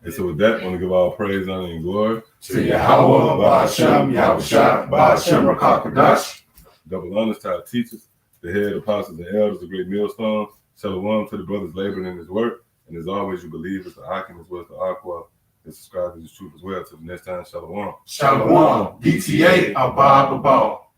And so with that, I want to give all praise, honor, and glory To Yahweh, Ba'ashem, Yahushua, Ba'ashem, Rakakadash. Double honors to our teachers, the head apostles and elders, the great millstones. Shalom to the brothers laboring in his work. And as always, you believe it's the Akim as well as the Aqua, and subscribe to this truth as well. Till the next time, Shalom. Shalom, DTA, Abba, Babal.